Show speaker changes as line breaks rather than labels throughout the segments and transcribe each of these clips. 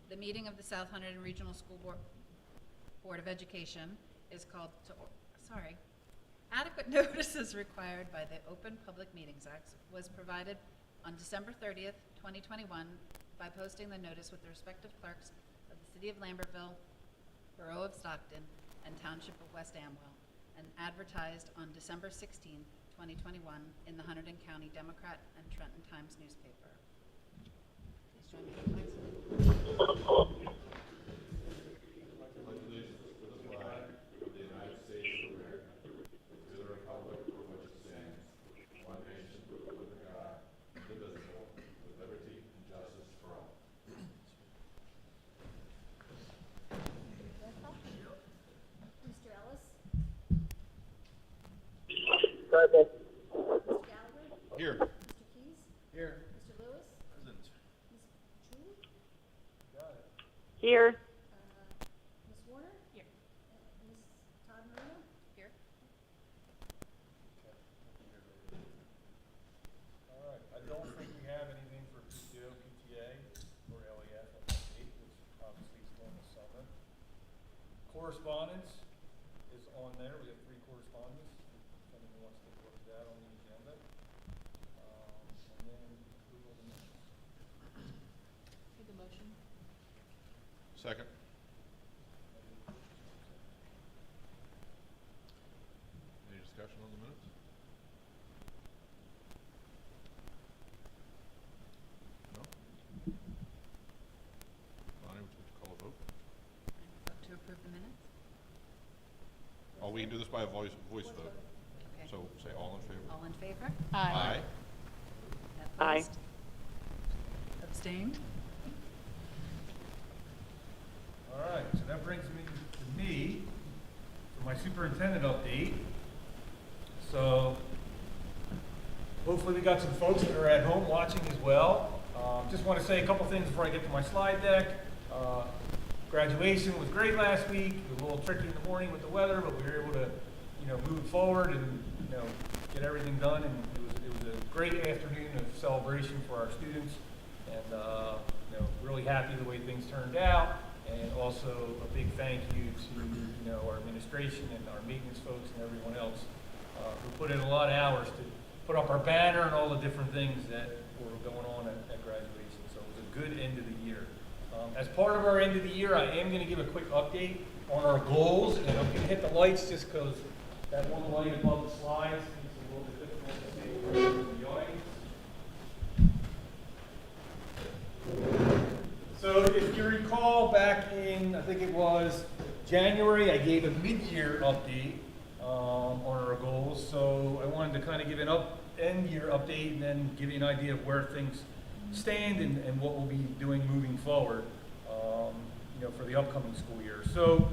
The meeting of the South Hunterdon Regional School Board of Education is called to, adequate notice is required by the Open Public Meetings Act was provided on December 30th, 2021 by posting the notice with the respective clerks of the City of Lambertville, Borough of Stockton, and Township of West Amwell, and advertised on December 16, 2021 in the Hunterdon County Democrat and Trenton Times newspaper. Please join me in the flag salute.
Present.
Mr. Gallagher?
Here.
Mr. Keys?
Here.
Mr. Lewis?
Present.
Ms. Chu?
Here.
Ms. Warner?
Here.
Ms. Todd Marino?
Here.
All right, I don't think we have anything for PTO, PTA, or LEF at this date, which obviously is during the summer. Correspondence is on there. We have 3 correspondence. If anyone wants to take a look at that on the agenda. And then approval of the minutes.
Make a motion.
Second. Any discussion on the minutes? No? Bonnie, would you call a vote?
Vote to approve the minutes?
Oh, we can do this by a voice vote.
Okay.
So say all in favor.
All in favor?
Aye.
Aye.
Opposed? Abstained?
All right, so that brings me for my superintendent update. So hopefully we got some folks that are at home watching as well. Just want to say a couple things before I get to my slide deck. Graduation was great last week. It was a little tricky in the morning with the weather, but we were able to, move forward and, get everything done. And it was a great afternoon of celebration for our students, and really happy the way things turned out. And also a big thank you to our administration and our maintenance folks and everyone else who put in a lot of hours to put up our banner and all the different things that were going on at graduation. So it was a good end of the year. As part of our end of the year, I am going to give a quick update on our goals, and I'm going to hit the lights just because that one light above the slides is a little bit difficult to see from the audience. So if you recall back in, I think it was January, I gave a mid-year update on our goals. So I wanted to kind of give an end-year update and then give you an idea of where things stand and what we'll be doing moving forward, for the upcoming school year. So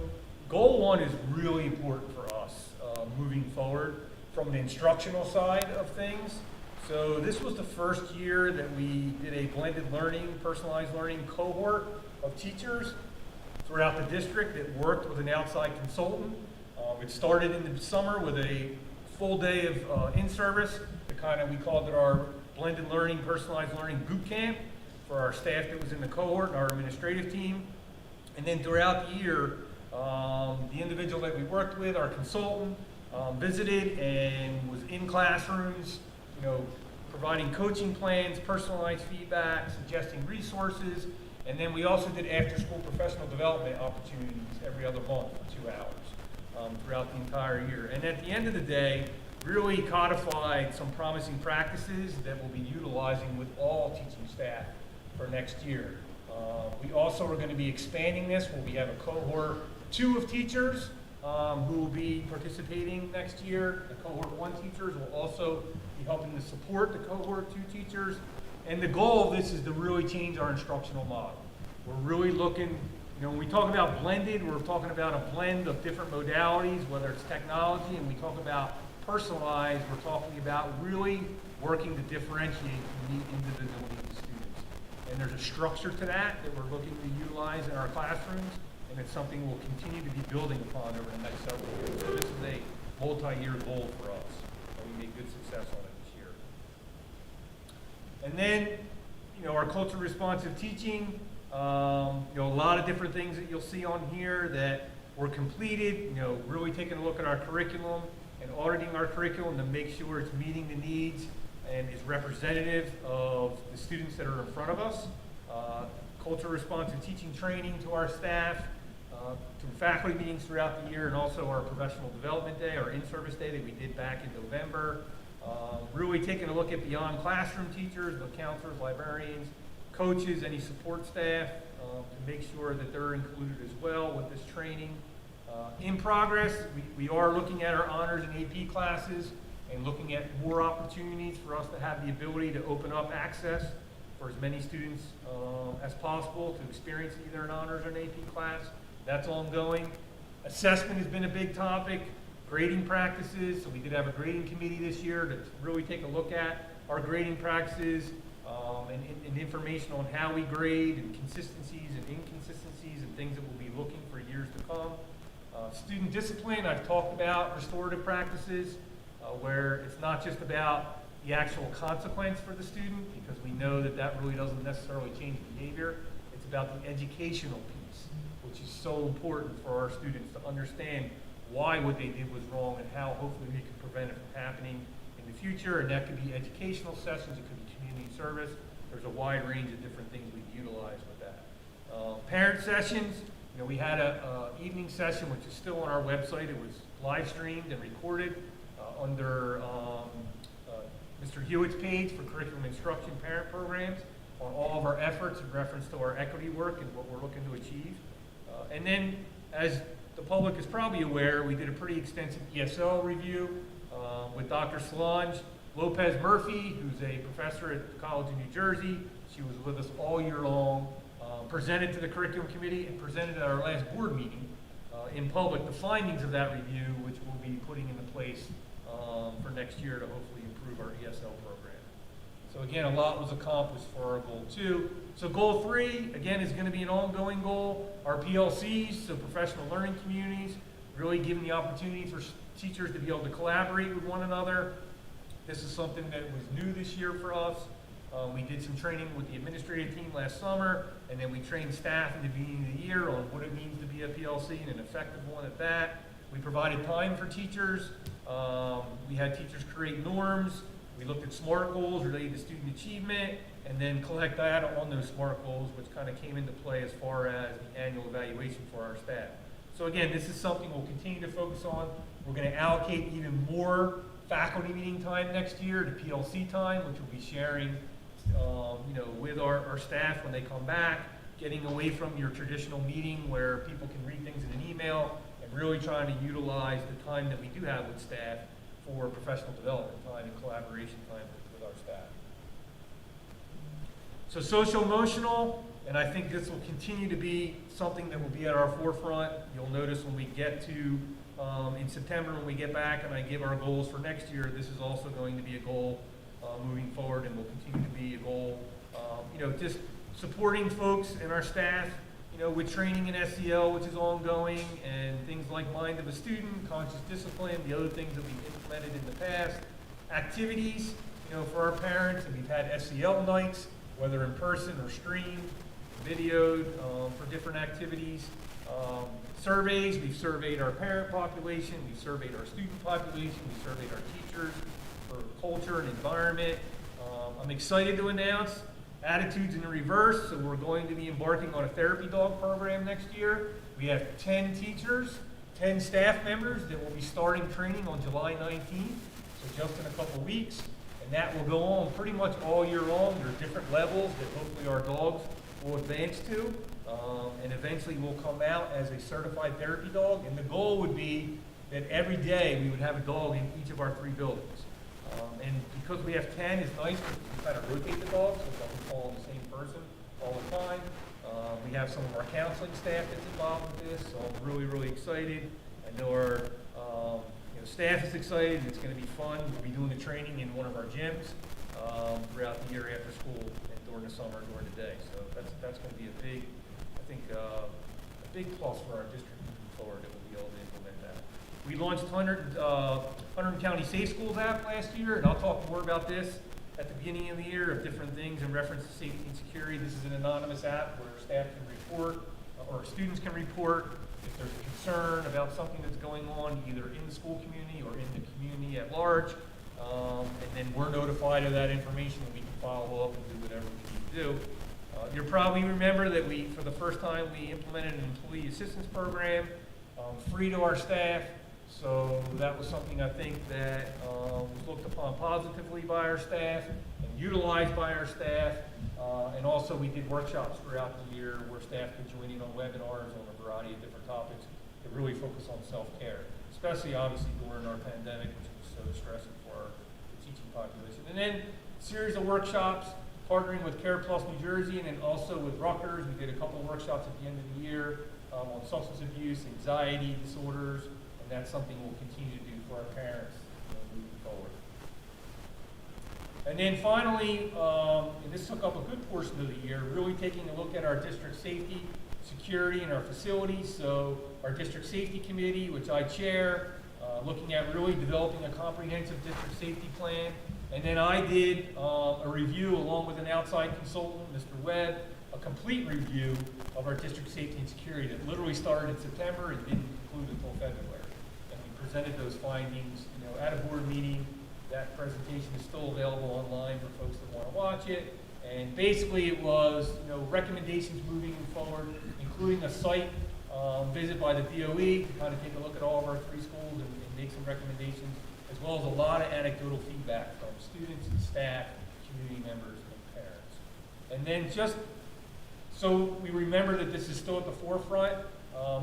goal 1 is really important for us moving forward from the instructional side of things. So this was the first year that we did a blended learning, personalized learning cohort of teachers throughout the district that worked with an outside consultant. It started in the summer with a full day of in-service. We called it our blended learning, personalized learning boot camp for our staff that was in the cohort and our administrative team. And then throughout the year, the individual that we worked with, our consultant, visited and was in classrooms, providing coaching plans, personalized feedback, suggesting resources, and then we also did after-school professional development opportunities every other month for 2 hours throughout the entire year. And at the end of the day, really codified some promising practices that we'll be utilizing with all teaching staff for next year. We also are going to be expanding this where we have a cohort 2 of teachers who will be participating next year. The cohort 1 teachers will also be helping to support the cohort 2 teachers. And the goal of this is to really change our instructional model. We're really looking, when we talk about blended, we're talking about a blend of different modalities, whether it's technology, and we talk about personalized, we're talking about really working to differentiate and meet individual needs of students. And there's a structure to that we're looking to utilize in our classrooms, and it's something we'll continue to be building upon over the next several years. So this is a multi-year goal for us, and we made good success on it this year. And then, our culture responsive teaching, A lot of different things that you'll see on here that were completed, really taking a look at our curriculum and auditing our curriculum to make sure it's meeting the needs and is representative of the students that are in front of us. Culture response and teaching training to our staff, through faculty meetings throughout the year, and also our professional development day, our in-service day that we did back in November. Really taking a look at beyond classroom teachers, the counselors, librarians, coaches, any support staff, to make sure that they're included as well with this training. In progress, we are looking at our honors and AP classes and looking at more opportunities for us to have the ability to open up access for as many students as possible to experience either an honors or an AP class. That's ongoing. Assessment has been a big topic. Grading practices, so we did have a grading committee this year to really take a look at our grading practices and information on how we grade and consistencies and inconsistencies and things that we'll be looking for years to come. Student discipline, I've talked about restorative practices, where it's not just about the actual consequence for the student, because we know that that really doesn't necessarily change behavior. It's about the educational piece, which is so important for our students to understand why what they did was wrong and how hopefully we can prevent it from happening in the future. And that could be educational sessions, it could be community service. There's a wide range of different things we utilize with that. Parent sessions, we had a evening session, which is still on our website. It was live streamed and recorded under Mr. Hewitt's page for curriculum instruction parent programs on all of our efforts in reference to our equity work and what we're looking to achieve. And then, as the public is probably aware, we did a pretty extensive ESL review with Dr. Solange Lopez Murphy, who's a professor at the College of New Jersey. She was with us all year long, presented to the curriculum committee and presented at our last board meeting in public the findings of that review, which we'll be putting into place for next year to hopefully improve our ESL program. So again, a lot was accomplished for our goal 2. So goal 3, again, is going to be an ongoing goal. Our PLCs, so professional learning communities, really giving the opportunity for teachers to be able to collaborate with one another. This is something that was new this year for us. We did some training with the administrative team last summer, and then we trained staff in the beginning of the year on what it means to be a PLC and an effective one at that. We provided time for teachers. We had teachers create norms. We looked at SMART goals related to student achievement, and then collect data on those SMART goals, which kind of came into play as far as the annual evaluation for our staff. So again, this is something we'll continue to focus on. We're going to allocate even more faculty meeting time next year to PLC time, which we'll be sharing with our staff when they come back, getting away from your traditional meeting where people can read things in an email, and really trying to utilize the time that we do have with staff for professional development time and collaboration time with our staff. So social emotional, and I think this will continue to be something that will be at our forefront. You'll notice when we get to in September, when we get back and I give our goals for next year, this is also going to be a goal moving forward, and will continue to be a goal. Just supporting folks and our staff, with training in SEL, which is ongoing, and things like Mind of a Student, conscious discipline, the other things that we've implemented in the past. Activities, for our parents, and we've had SEL nights, whether in person or streamed, videoed for different activities. Surveys, we've surveyed our parent population, we've surveyed our student population, we've surveyed our teachers for culture and environment. I'm excited to announce Attitudes in the Reverse, so we're going to be embarking on a therapy dog program next year. We have 10 teachers, 10 staff members that will be starting training on July 19th, so just in a couple weeks, and that will go on pretty much all year long. There are different levels that hopefully our dogs will advance to, and eventually will come out as a certified therapy dog, and the goal would be that every day we would have a dog in each of our 3 buildings. And because we have 10, it's nice because we kind of rotate the dogs, so it doesn't fall on the same person all the time. We have some of our counseling staff that's involved with this, so I'm really, really excited. I know our staff is excited, and it's going to be fun. We'll be doing the training in one of our gyms throughout the year after school and during the summer and during the day. So that's going to be a big, I think, a big plus for our district moving forward that we'll be able to implement that. We launched Hunterdon County Safe Schools app last year, and I'll talk more about this at the beginning of the year of different things in reference to safety and security. This is an anonymous app where staff can report, or students can report if there's a concern about something that's going on either in the school community or in the community at large. And then we're notified of that information and we can follow up and do whatever we need to do. You'll probably remember that for the first time, we implemented an employee assistance program, free to our staff. So that was something I think that was looked upon positively by our staff and utilized by our staff. And also we did workshops throughout the year where staff could join in on webinars on a variety of different topics to really focus on self-care, especially obviously during our pandemic, which was so stressful for the teaching population. And then a series of workshops partnering with Care Plus New Jersey and then also with Rutgers. We did a couple of workshops at the end of the year on substance abuse, anxiety disorders, and that's something we'll continue to do for our parents moving forward. And then finally, and this took up a good portion of the year, really taking a look at our district safety, security, and our facilities. So our district safety committee, which I chair, looking at really developing a comprehensive district safety plan. And then I did a review along with an outside consultant, Mr. Webb, a complete review of our district safety and security that literally started in September and didn't conclude until February. And we presented those findings, at a board meeting. That presentation is still available online for folks that want to watch it. And basically it was, recommendations moving forward, including a site visit by the DOE to kind of take a look at all of our 3 schools and make some recommendations, as well as a lot of anecdotal feedback from students and staff, community members, and parents. And then just so we remember that this is still at the forefront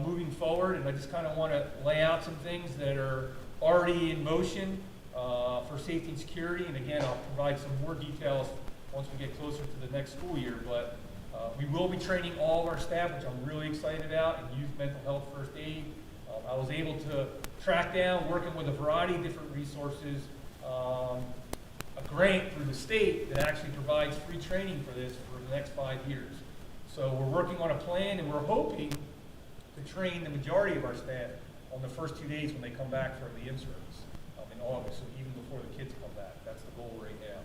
moving forward, and I just kind of want to lay out some things that are already in motion for safety and security. And again, I'll provide some more details once we get closer to the next school year. But we will be training all of our staff, which I'm really excited about, in youth mental health first aid. I was able to track down, working with a variety of different resources, a grant through the state that actually provides free training for this for the next 5 years. So we're working on a plan, and we're hoping to train the majority of our staff on the first 2 days when they come back from the in-service in August, so even before the kids come back. That's the goal right now.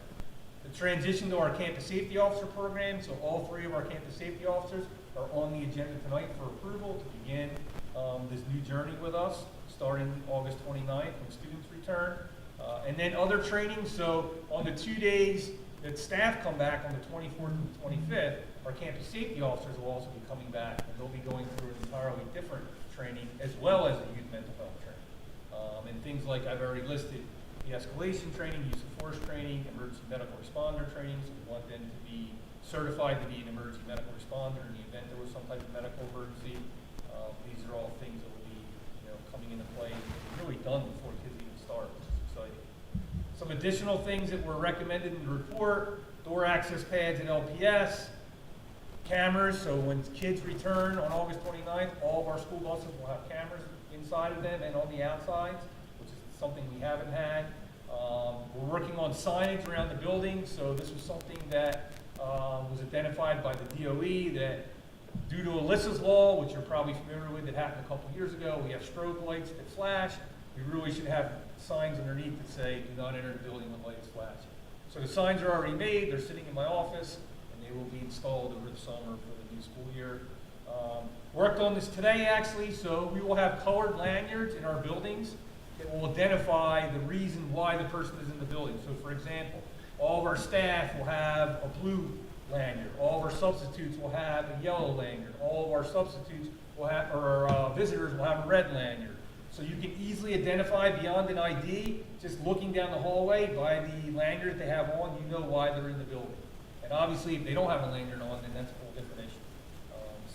The transition to our campus safety officer program, so all 3 of our campus safety officers are on the agenda tonight for approval to begin this new journey with us, starting August 29th when students return. And then other training, so on the 2 days that staff come back on the 24th and the 25th, our campus safety officers will also be coming back, and they'll be going through an entirely different training as well as a youth mental health training. And things like I've already listed, de-escalation training, use of force training, emergency medical responder training. So we want them to be certified to be an emergency medical responder in the event there was some type of medical emergency. These are all things that will be coming into play and really done before kids even start, which is exciting. Some additional things that were recommended in the report: door access pads at LPS, cameras, so when kids return on August 29th, all of our school buses will have cameras inside of them and on the outsides, which is something we haven't had. We're working on signage around the building, so this was something that was identified by the DOE that due to Alyssa's law, which you're probably familiar with, that happened a couple years ago, we have strobe lights that flash. We really should have signs underneath that say, do not enter the building with lights flashing. So the signs are already made, they're sitting in my office, and they will be installed over the summer for the new school year. Worked on this today, actually, so we will have colored lanyards in our buildings that will identify the reason why the person is in the building. So, for example, all of our staff will have a blue lanyard. All of our substitutes will have a yellow lanyard. All of our substitutes will have, or visitors will have a red lanyard. So you can easily identify beyond an ID, just looking down the hallway by the lanyard they have on, you know why they're in the building. And obviously, if they don't have a lanyard on, then that's a whole different issue.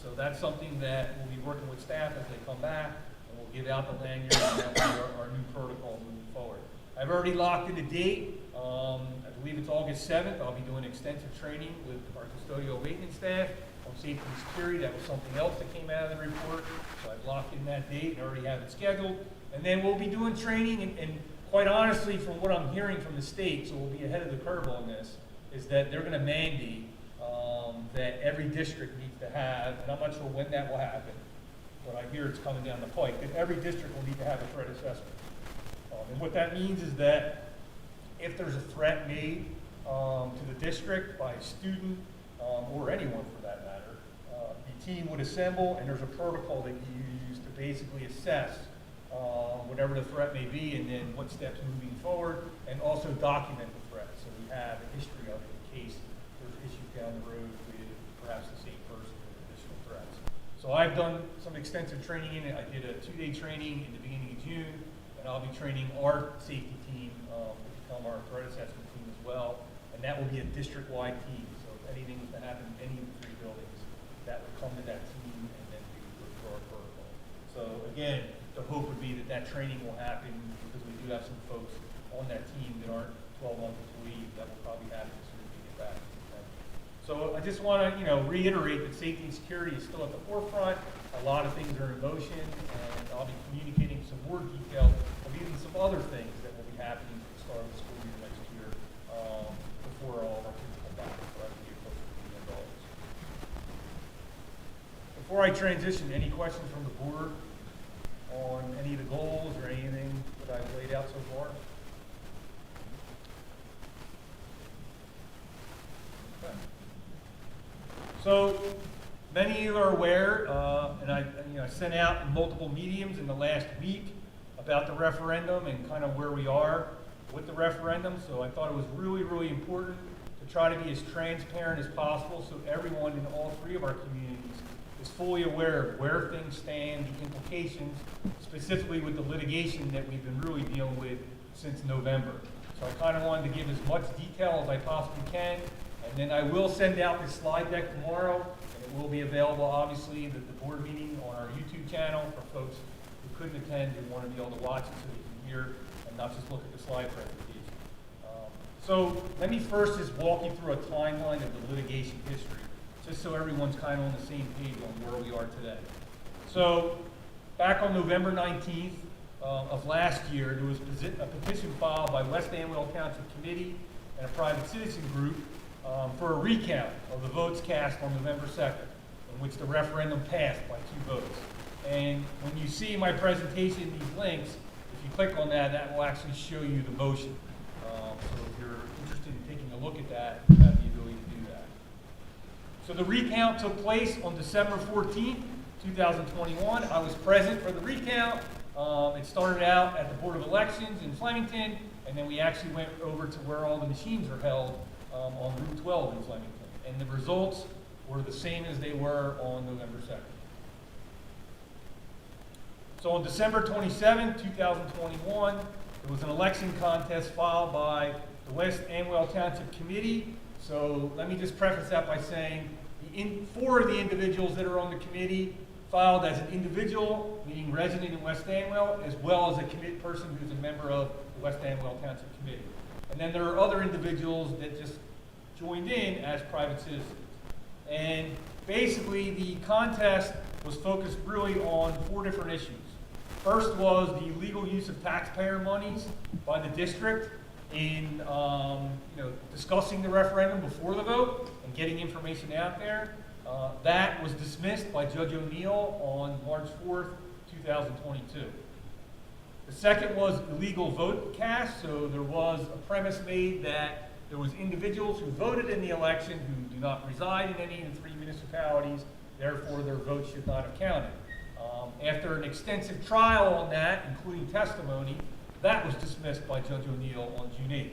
So that's something that we'll be working with staff as they come back, and we'll give out the lanyard, and that will be our new protocol moving forward. I've already locked in the date. I believe it's August 7th. I'll be doing extensive training with our custodial maintenance staff on safety and security. That was something else that came out of the report. So I've locked in that date and already have it scheduled. And then we'll be doing training, and quite honestly, from what I'm hearing from the state, so we'll be ahead of the curve on this, is that they're going to mandate that every district needs to have, and I'm not sure when that will happen, but I hear it's coming down the pike, that every district will need to have a threat assessment. And what that means is that if there's a threat made to the district by a student or anyone for that matter. The team would assemble, and there's a protocol that you use to basically assess whatever the threat may be, and then what steps moving forward, and also document the threat. So we have a history of it in case there's issues down the road with perhaps the same person with additional threats. So I've done some extensive training in it. I did a 2-day training in the beginning of June, and I'll be training our safety team to become our threat assessment team as well. And that will be a district-wide team. So if anything was to happen in any of the 3 buildings, that would come to that team, and then we would go through our protocol. So again, the hope would be that that training will happen, because we do have some folks on that team that aren't 12-month employees. That will probably happen as soon as we get back. So I just want to, reiterate that safety and security is still at the forefront. A lot of things are in motion, and I'll be communicating some more details of even some other things that will be happening at the start of the school year next year, before all of our kids come back, so I can get closer to the end of August. Before I transition, any questions from the board on any of the goals or anything that I've laid out so far? Okay. So many of you are aware, and I sent out in multiple mediums in the last week about the referendum and kind of where we are with the referendum. So I thought it was really, really important to try to be as transparent as possible, so everyone in all 3 of our communities is fully aware of where things stand, the implications, specifically with the litigation that we've been really dealing with since November. So I kind of wanted to give as much detail as I possibly can, and then I will send out this slide deck tomorrow, and it will be available, obviously, at the board meeting on our YouTube channel for folks who couldn't attend and want to be able to watch it so they can hear and not just look at the slide presentation. So let me first just walk you through a timeline of the litigation history, just so everyone's kind of on the same page on where we are today. So back on November 19th of last year, there was a petition filed by West Amwell Township Committee and a private citizen group for a recount of the votes cast on November 2nd, in which the referendum passed by 2 votes. And when you see my presentation, these links, if you click on that, that will actually show you the motion. So if you're interested in taking a look at that, you have the ability to do that. So the recount took place on December 14th, 2021. I was present for the recount. It started out at the Board of Elections in Flemington, and then we actually went over to where all the machines are held on Route 12 in Flemington. And the results were the same as they were on November 2nd. So on December 27, 2021, there was an election contest filed by the West Amwell Township Committee. So let me just preface that by saying 4 of the individuals that are on the committee filed as an individual, meaning resident in West Amwell, as well as a person who's a member of the West Amwell Township Committee. And then there are other individuals that just joined in as private citizens. And basically the contest was focused really on 4 different issues. First was the illegal use of taxpayer monies by the district in discussing the referendum before the vote and getting information out there. That was dismissed by Judge O'Neill on March 4th, 2022. The second was illegal vote cast. So there was a premise made that there was individuals who voted in the election who do not reside in any of the 3 municipalities, therefore their votes should not have counted. After an extensive trial on that, including testimony, that was dismissed by Judge O'Neill on June 8th.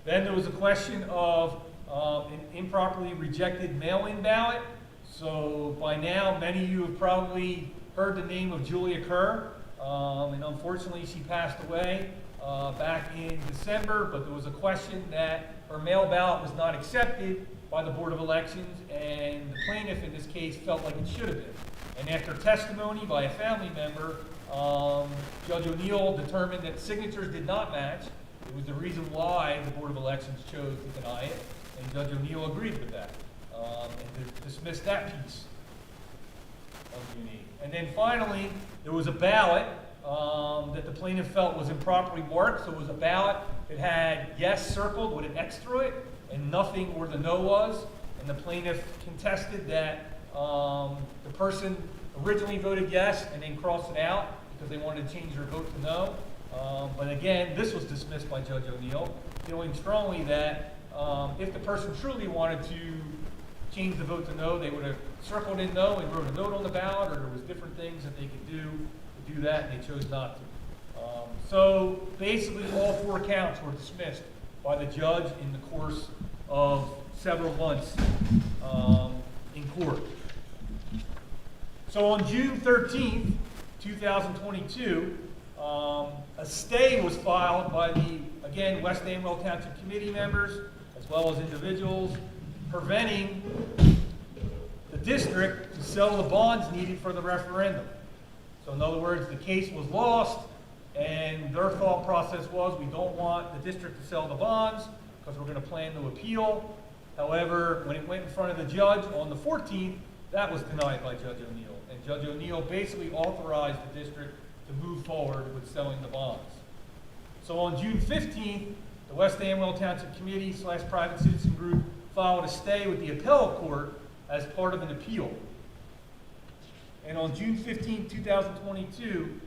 Then there was a question of an improperly rejected mail-in ballot. So by now, many of you have probably heard the name of Julia Kerr, and unfortunately she passed away back in December, but there was a question that her mail ballot was not accepted by the Board of Elections, and the plaintiff in this case felt like it should have been. And after testimony by a family member, Judge O'Neill determined that signatures did not match. It was the reason why the Board of Elections chose to deny it, and Judge O'Neill agreed with that and dismissed that piece of the need. And then finally, there was a ballot that the plaintiff felt was improperly marked. So it was a ballot that had yes circled with an X through it and nothing where the no was. And the plaintiff contested that the person originally voted yes and then crossed it out because they wanted to change their vote to no. But again, this was dismissed by Judge O'Neill, feeling strongly that if the person truly wanted to change the vote to no, they would have circled in no and wrote a note on the ballot, or there was different things that they could do to do that, and they chose not to. So basically, all 4 counts were dismissed by the judge in the course of several months in court. So on June 13th, 2022, a stay was filed by the, again, West Amwell Township Committee members, as well as individuals, preventing the district to sell the bonds needed for the referendum. So in other words, the case was lost, and their thought process was, we don't want the district to sell the bonds because we're going to plan to appeal. However, when it went in front of the judge on the 14th, that was denied by Judge O'Neill. And Judge O'Neill basically authorized the district to move forward with selling the bonds. So on June 15th, the West Amwell Township Committee / private citizen group filed a stay with the appellate court as part of an appeal. And on June 15, 2022,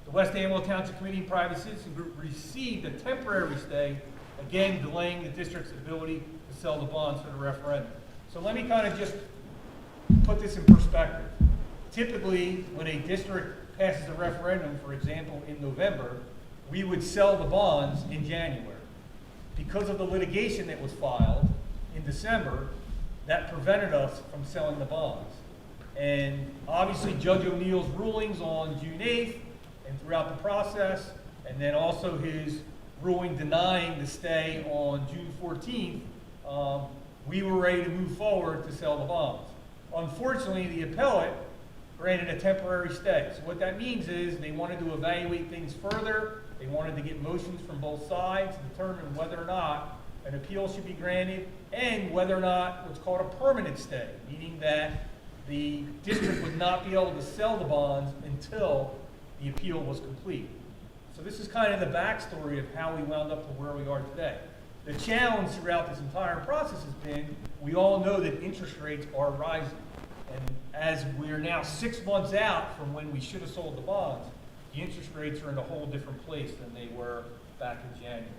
the West Amwell Township Committee and Private Citizen Group received a temporary stay, again delaying the district's ability to sell the bonds for the referendum. So let me kind of just put this in perspective. Typically, when a district passes a referendum, for example, in November, we would sell the bonds in January. Because of the litigation that was filed in December, that prevented us from selling the bonds. And obviously, Judge O'Neill's rulings on June 8th and throughout the process, and then also his ruling denying the stay on June 14th, we were ready to move forward to sell the bonds. Unfortunately, the appellate granted a temporary stay. So what that means is they wanted to evaluate things further. They wanted to get motions from both sides to determine whether or not an appeal should be granted and whether or not what's called a permanent stay, meaning that the district would not be able to sell the bonds until the appeal was complete. So this is kind of the backstory of how we wound up to where we are today. The challenge throughout this entire process has been, we all know that interest rates are rising. And as we are now 6 months out from when we should have sold the bonds, the interest rates are in a whole different place than they were back in January.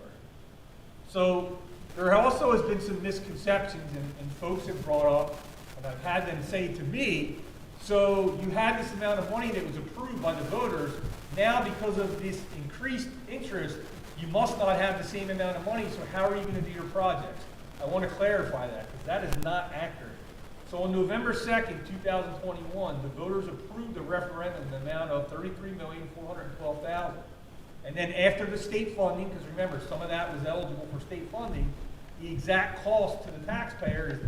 So there also has been some misconceptions, and folks have brought up, and I've had them say to me, so you had this amount of money that was approved by the voters, now because of this increased interest, you must not have the same amount of money, so how are you going to do your projects? I want to clarify that, because that is not accurate. So on November 2nd, 2021, the voters approved the referendum in the amount of $33,412,000. And then after the state funding, because remember, some of that was eligible for state funding, the exact cost to the taxpayer is the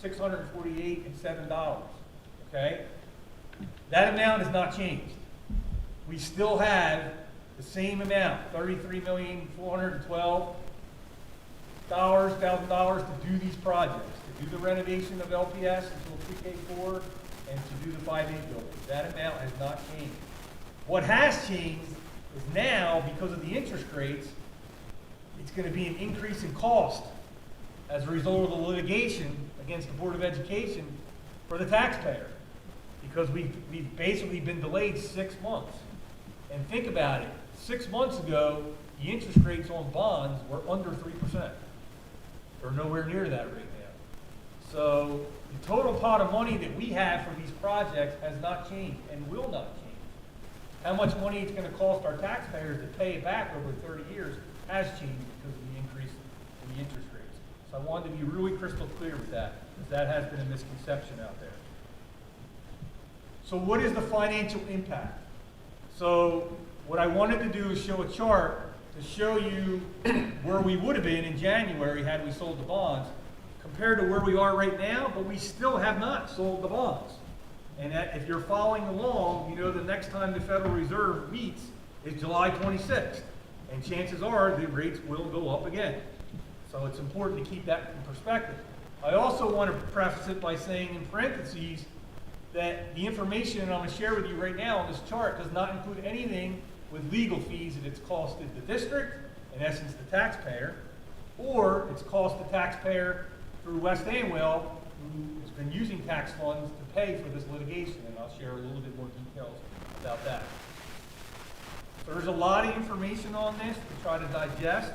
$26,648,007. Okay? That amount has not changed. We still have the same amount, $33,412,000 to do these projects, to do the renovation of LPS until pre-K4, and to do the 5A building. That amount has not changed. What has changed is now, because of the interest rates, it's going to be an increase in cost as a result of the litigation against the Board of Education for the taxpayer, because we've basically been delayed 6 months. And think about it, 6 months ago, the interest rates on bonds were under 3%. They're nowhere near that right now. So the total pot of money that we have for these projects has not changed and will not change. How much money it's going to cost our taxpayers to pay it back over 30 years has changed because of the increase in the interest rates. So I wanted to be really crystal clear with that, because that has been a misconception out there. So what is the financial impact? So what I wanted to do is show a chart to show you where we would have been in January had we sold the bonds compared to where we are right now, but we still have not sold the bonds. And that, if you're following along, you know the next time the Federal Reserve meets is July 26th. And chances are the rates will go up again. So it's important to keep that in perspective. I also want to preface it by saying in parentheses that the information I'm going to share with you right now on this chart does not include anything with legal fees that it's costed the district, in essence the taxpayer, or it's cost the taxpayer through West Amwell, who has been using tax funds to pay for this litigation, and I'll share a little bit more details about that. So there's a lot of information on this to try to digest,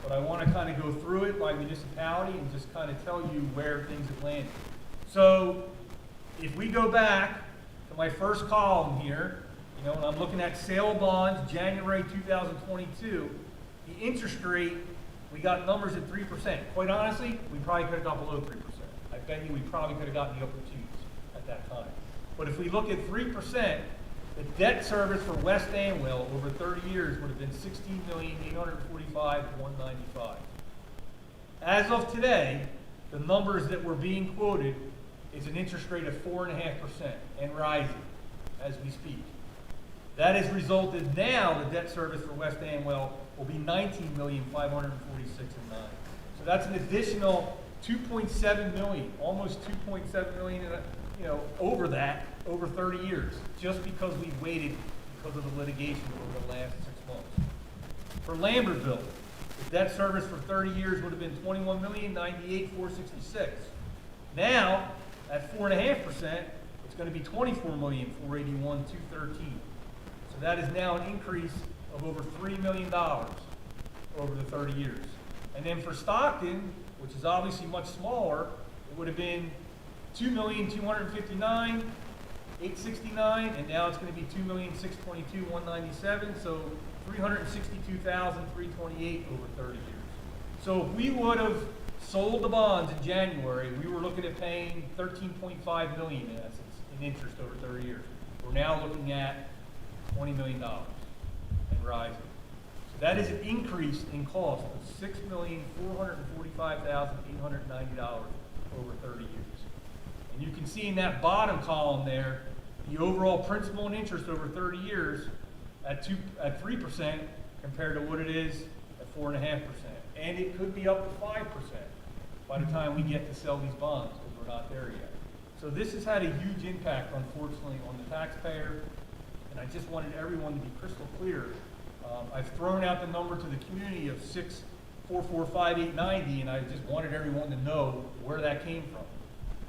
but I want to kind of go through it by municipality and just kind of tell you where things have landed. So if we go back to my first column here, you know, and I'm looking at sale bonds, January 2022, the interest rate, we got numbers at 3%. Quite honestly, we probably could have got below 3%. I bet you we probably could have gotten the upper twos at that time. But if we look at 3%, the debt service for West Amwell over 30 years would have been $16,845,195. As of today, the numbers that were being quoted is an interest rate of 4.5% and rising as we speak. That has resulted now, the debt service for West Amwell will be $19,546,900. So that's an additional $2.7 million, almost $2.7 million, you know, over that, over 30 years, just because we waited because of the litigation over the last 6 months. For Lambertville, the debt service for 30 years would have been $21,098,466. Now, at 4.5%, it's going to be $24,481,213. So that is now an increase of over $3 million over the 30 years. And then for Stockton, which is obviously much smaller, it would have been $2,259,869, and now it's going to be $2,622,197. So $362,328 over 30 years. So if we would have sold the bonds in January, we were looking at paying $13.5 million in essence in interest over 30 years. We're now looking at $20 million and rising. So that is an increase in cost of $6,445,890 over 30 years. And you can see in that bottom column there, the overall principal and interest over 30 years at 3% compared to what it is at 4.5%. And it could be up to 5% by the time we get to sell these bonds, because we're not there yet. So this has had a huge impact, unfortunately, on the taxpayer, and I just wanted everyone to be crystal clear. I've thrown out the number to the community of $6,445,890, and I just wanted everyone to know where that came from.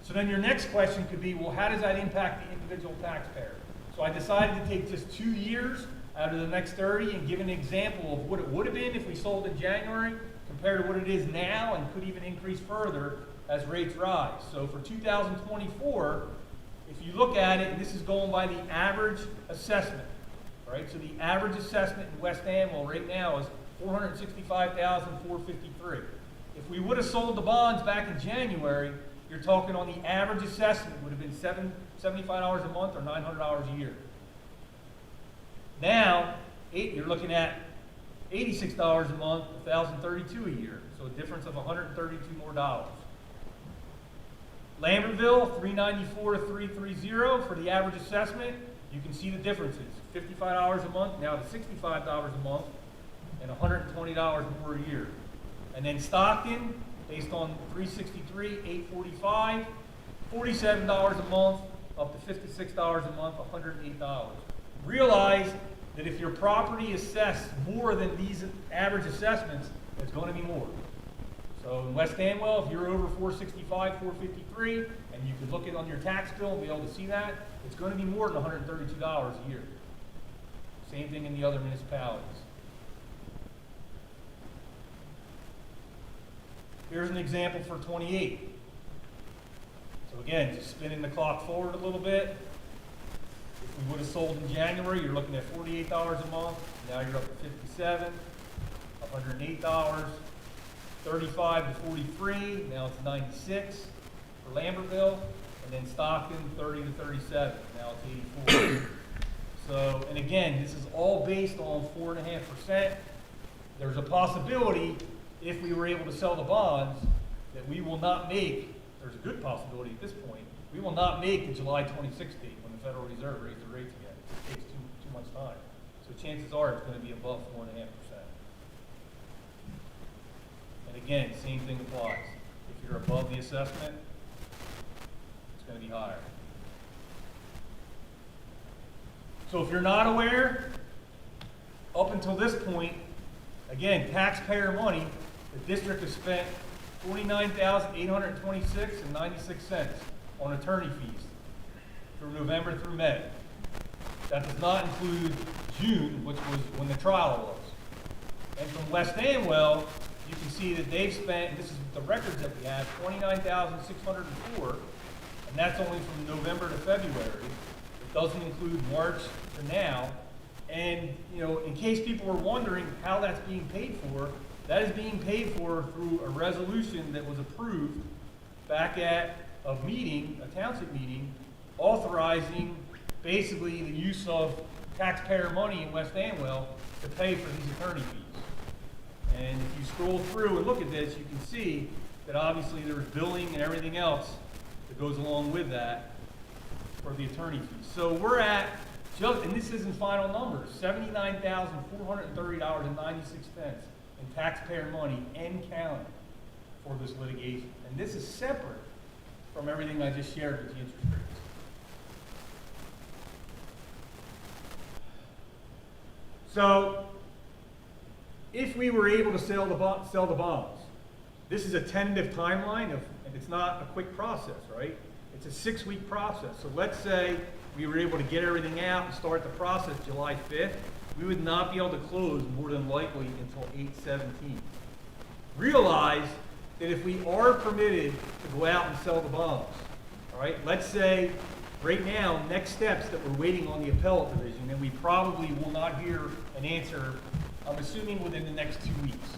So then your next question could be, well, how does that impact the individual taxpayer? So I decided to take just 2 years out of the next 30 and give an example of what it would have been if we sold in January compared to what it is now, and could even increase further as rates rise. So for 2024, if you look at it, and this is going by the average assessment, right? So the average assessment in West Amwell right now is $465,453. If we would have sold the bonds back in January, you're talking on the average assessment would have been $75 a month or $900 a year. Now, you're looking at $86 a month, $1,032 a year. So a difference of $132 more dollars. Lambertville, $394 to $330 for the average assessment. You can see the differences. $55 a month, now to $65 a month, and $120 more a year. And then Stockton, based on $363, $845, $47 a month, up to $56 a month, $108. Realize that if your property is assessed more than these average assessments, it's going to be more. So in West Amwell, if you're over $465, $453, and you can look it on your tax bill and be able to see that, it's going to be more than $132 a year. Same thing in the other municipalities. Here's an example for 28. So again, just spinning the clock forward a little bit. If we would have sold in January, you're looking at $48 a month. Now you're up to $57, $108, $35 to $43. Now it's $96 for Lambertville, and then Stockton $30 to $37. Now it's $84. So, and again, this is all based on 4.5%. There's a possibility, if we were able to sell the bonds, that we will not make, there's a good possibility at this point, we will not make the July 26th date when the Federal Reserve raises the rates again. It takes too much time. So chances are it's going to be above 4.5%. And again, same thing applies. If you're above the assessment, it's going to be higher. So if you're not aware, up until this point, again, taxpayer money, the district has spent $49,826.96 on attorney fees through November through May. That does not include June, which was when the trial was. And from West Amwell, you can see that they've spent, and this is the records that we have, $29,604, and that's only from November to February. It doesn't include March to now. And, you know, in case people were wondering how that's being paid for, that is being paid for through a resolution that was approved back at a meeting, a township meeting, authorizing basically the use of taxpayer money in West Amwell to pay for these attorney fees. And if you scroll through and look at this, you can see that obviously there's billing and everything else that goes along with that for the attorney fees. So we're at, just, and this isn't final numbers, $79,430.96 in taxpayer money and counting for this litigation. And this is separate from everything I just shared with the interest rates. So, if we were able to sell the bonds, this is a tentative timeline of, and it's not a quick process, right? It's a 6-week process. So let's say we were able to get everything out and start the process July 5th, we would not be able to close more than likely until 8/17. Realize that if we are permitted to go out and sell the bonds, all right, let's say right now, next steps that we're waiting on the appellate division, and we probably will not hear an answer, I'm assuming within the next 2 weeks.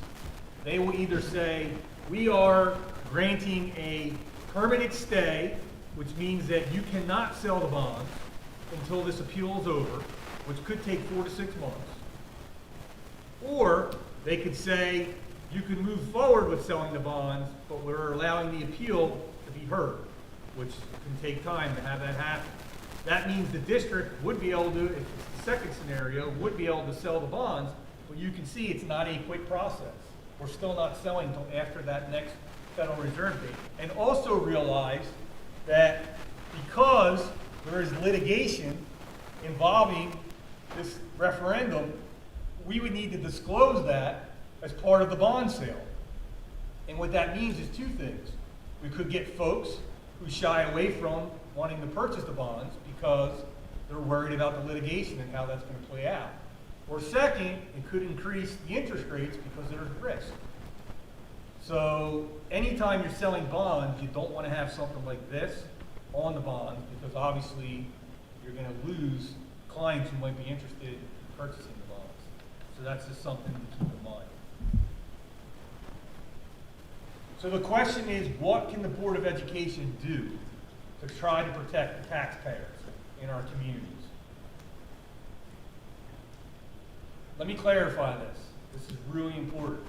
They will either say, we are granting a permanent stay, which means that you cannot sell the bonds until this appeal is over, which could take 4 to 6 months. Or they could say, you can move forward with selling the bonds, but we're allowing the appeal to be heard, which can take time to have that happen. That means the district would be able to, if it's the second scenario, would be able to sell the bonds, but you can see it's not a quick process. We're still not selling until after that next Federal Reserve date. And also realize that because there is litigation involving this referendum, we would need to disclose that as part of the bond sale. And what that means is 2 things. We could get folks who shy away from wanting to purchase the bonds because they're worried about the litigation and how that's going to play out. Or second, it could increase the interest rates because there's risk. So anytime you're selling bonds, you don't want to have something like this on the bonds because obviously you're going to lose clients who might be interested in purchasing the bonds. So that's just something to keep in mind. So the question is, what can the Board of Education do to try to protect the taxpayers in our communities? Let me clarify this. This is really important.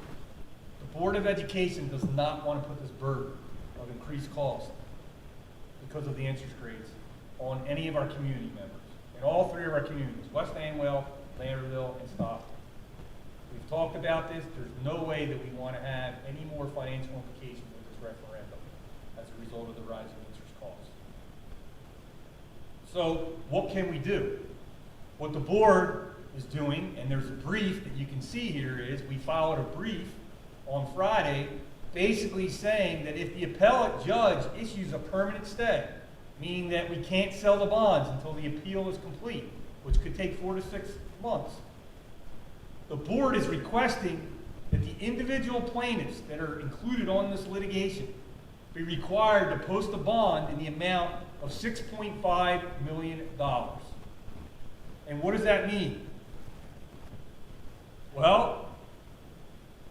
The Board of Education does not want to put this burden of increased cost because of the interest rates on any of our community members. In all 3 of our communities, West Amwell, Lambertville, and Stockton. We've talked about this. There's no way that we want to have any more financial implications with this referendum as a result of the rising interest costs. So what can we do? What the board is doing, and there's a brief that you can see here, is we filed a brief on Friday basically saying that if the appellate judge issues a permanent stay, meaning that we can't sell the bonds until the appeal is complete, which could take 4 to 6 months, the board is requesting that the individual plaintiffs that are included on this litigation be required to post a bond in the amount of $6.5 million. And what does that mean? Well,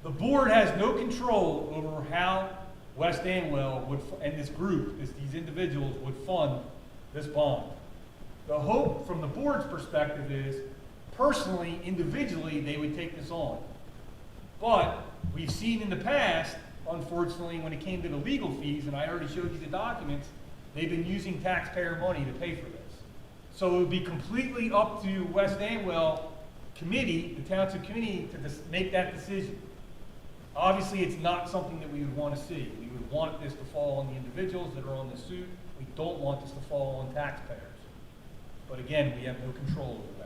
the board has no control over how West Amwell would, and this group, these individuals would fund this bond. The hope from the board's perspective is, personally, individually, they would take this on. But we've seen in the past, unfortunately, when it came to the legal fees, and I already showed you the documents, they've been using taxpayer money to pay for this. So it would be completely up to West Amwell committee, the township committee, to make that decision. Obviously, it's not something that we would want to see. We would want this to fall on the individuals that are on the suit. We don't want this to fall on taxpayers. But again, we have no control over that.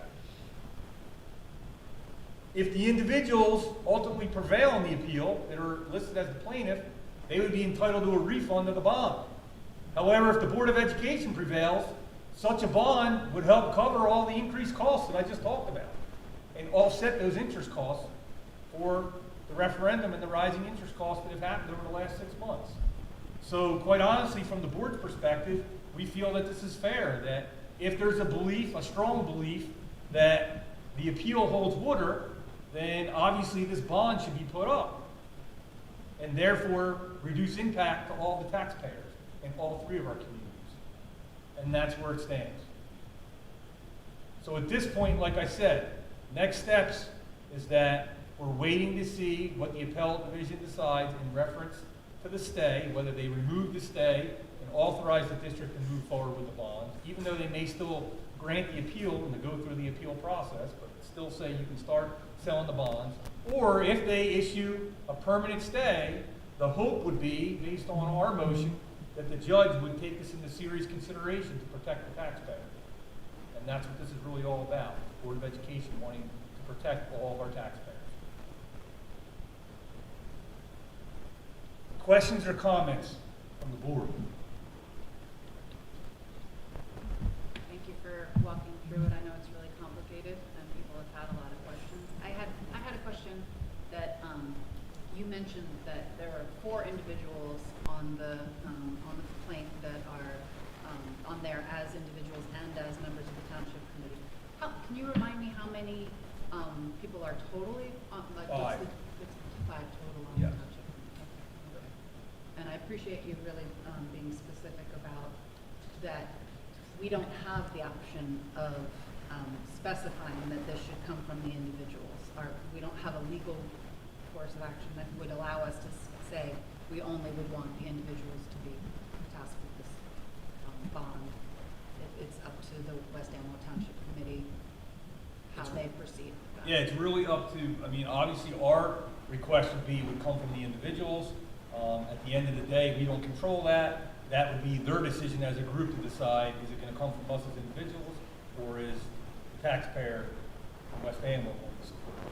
If the individuals ultimately prevail in the appeal that are listed as the plaintiff, they would be entitled to a refund of the bond. However, if the Board of Education prevails, such a bond would help cover all the increased costs that I just talked about and offset those interest costs for the referendum and the rising interest costs that have happened over the last 6 months. So quite honestly, from the board's perspective, we feel that this is fair, that if there's a belief, a strong belief, that the appeal holds water, then obviously this bond should be put up and therefore reduce impact to all the taxpayers in all 3 of our communities. And that's where it stands. So at this point, like I said, next steps is that we're waiting to see what the appellate division decides in reference to the stay, whether they remove the stay and authorize the district to move forward with the bonds, even though they may still grant the appeal and to go through the appeal process, but still say you can start selling the bonds. Or if they issue a permanent stay, the hope would be, based on our motion, that the judge would take this into serious consideration to protect the taxpayer. And that's what this is really all about, the Board of Education wanting to protect all of our taxpayers. Questions or comments from the board?
Thank you for walking through it. I know it's really complicated and people have had a lot of questions. I had a question that, you mentioned that there are 4 individuals on the complaint that are, on there as individuals and as members of the township committee. Can you remind me how many, people are totally on, like, what's
5.
it's 5 total on
Yes.
the township? Okay. And I appreciate you really, being specific about that we don't have the option of, specifying that this should come from the individuals. We don't have a legal course of action that would allow us to say we only would want the individuals to be tasked with this bond. It's up to the West Amwell Township Committee how they proceed. with that.
Yeah, it's really up to, I mean, obviously our request would come from the individuals. At the end of the day, we don't control that. That would be their decision as a group to decide, is it gonna come from us as individuals, or is the taxpayer from West Amwell going to support this?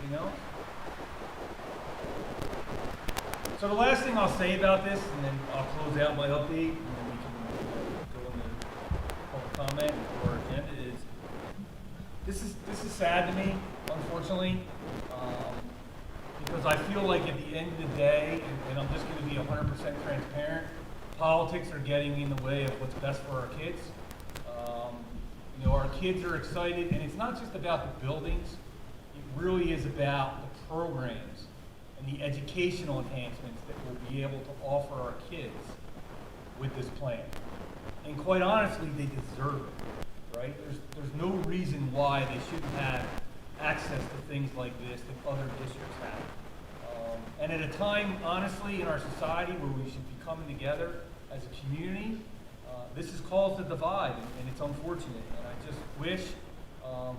Anything else? So the last thing I'll say about this, and then I'll close out my update, and then we can go into public comment or agenda, is this is sad to me, unfortunately, because I feel like at the end of the day, and I'm just going to be 100% transparent, politics are getting in the way of what's best for our kids. You know, our kids are excited, and it's not just about the buildings. It really is about the programs and the educational enhancements that we'll be able to offer our kids with this plan. And quite honestly, they deserve it, right? There's no reason why they shouldn't have access to things like this that other districts have. And at a time, honestly, in our society where we should be coming together as a community, this has caused a divide, and it's unfortunate. And I just wish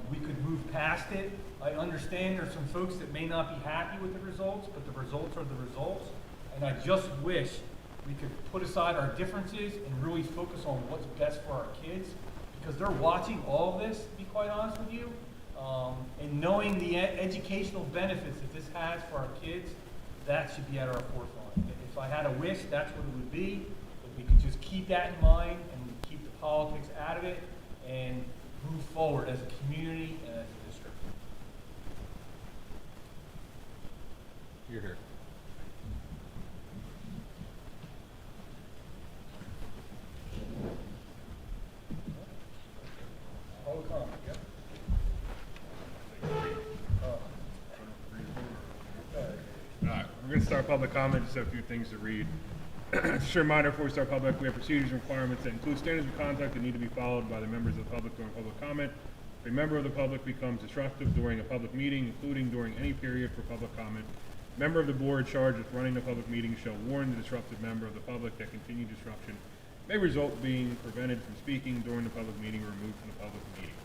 we could move past it. I understand there's some folks that may not be happy with the results, but the results are the results. And I just wish we could put aside our differences and really focus on what's best for our kids, because they're watching all of this, to be quite honest with you, and knowing the educational benefits that this has for our kids, that should be at our forefront. If I had a wish, that's what it would be. If we could just keep that in mind and keep the politics out of it and move forward as a community and as a district.
You're here.
Public comment, yep.
All right, we're going to start public comment. Just have a few things to read. Just a reminder before we start public, we have procedures and requirements that include standards of conduct that need to be followed by the members of the public during public comment. If a member of the public becomes disruptive during a public meeting, including during any period for public comment, a member of the board charged with running the public meeting shall warn the disruptive member of the public that continued disruption may result in being prevented from speaking during the public meeting or removed from the public meeting.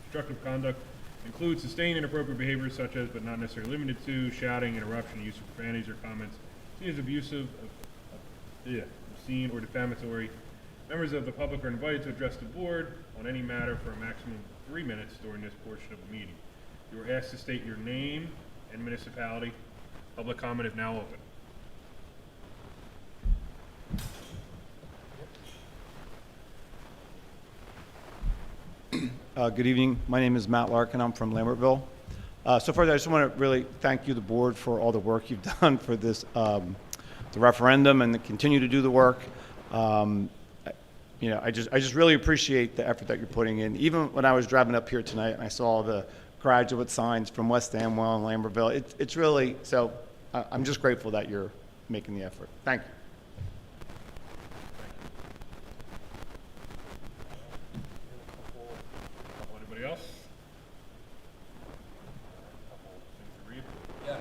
Obstructive conduct includes sustained inappropriate behavior such as, but not necessarily limited to, shouting, interruption, use of profanities or comments seen as abusive, obscene, or defamatory. Members of the public are invited to address the board on any matter for a maximum of 3 minutes during this portion of the meeting. You are asked to state your name and municipality. Public comment is now open.
Good evening. My name is Matt Larkin. I'm from Lambertville. So first, I just want to really thank you, the board, for all the work you've done for this, the referendum, and to continue to do the work. You know, I just really appreciate the effort that you're putting in. Even when I was driving up here tonight and I saw the graduate signs from West Amwell and Lambertville, it's really, so I'm just grateful that you're making the effort. Thank you.
Anybody else? Couple things to read.
Yeah.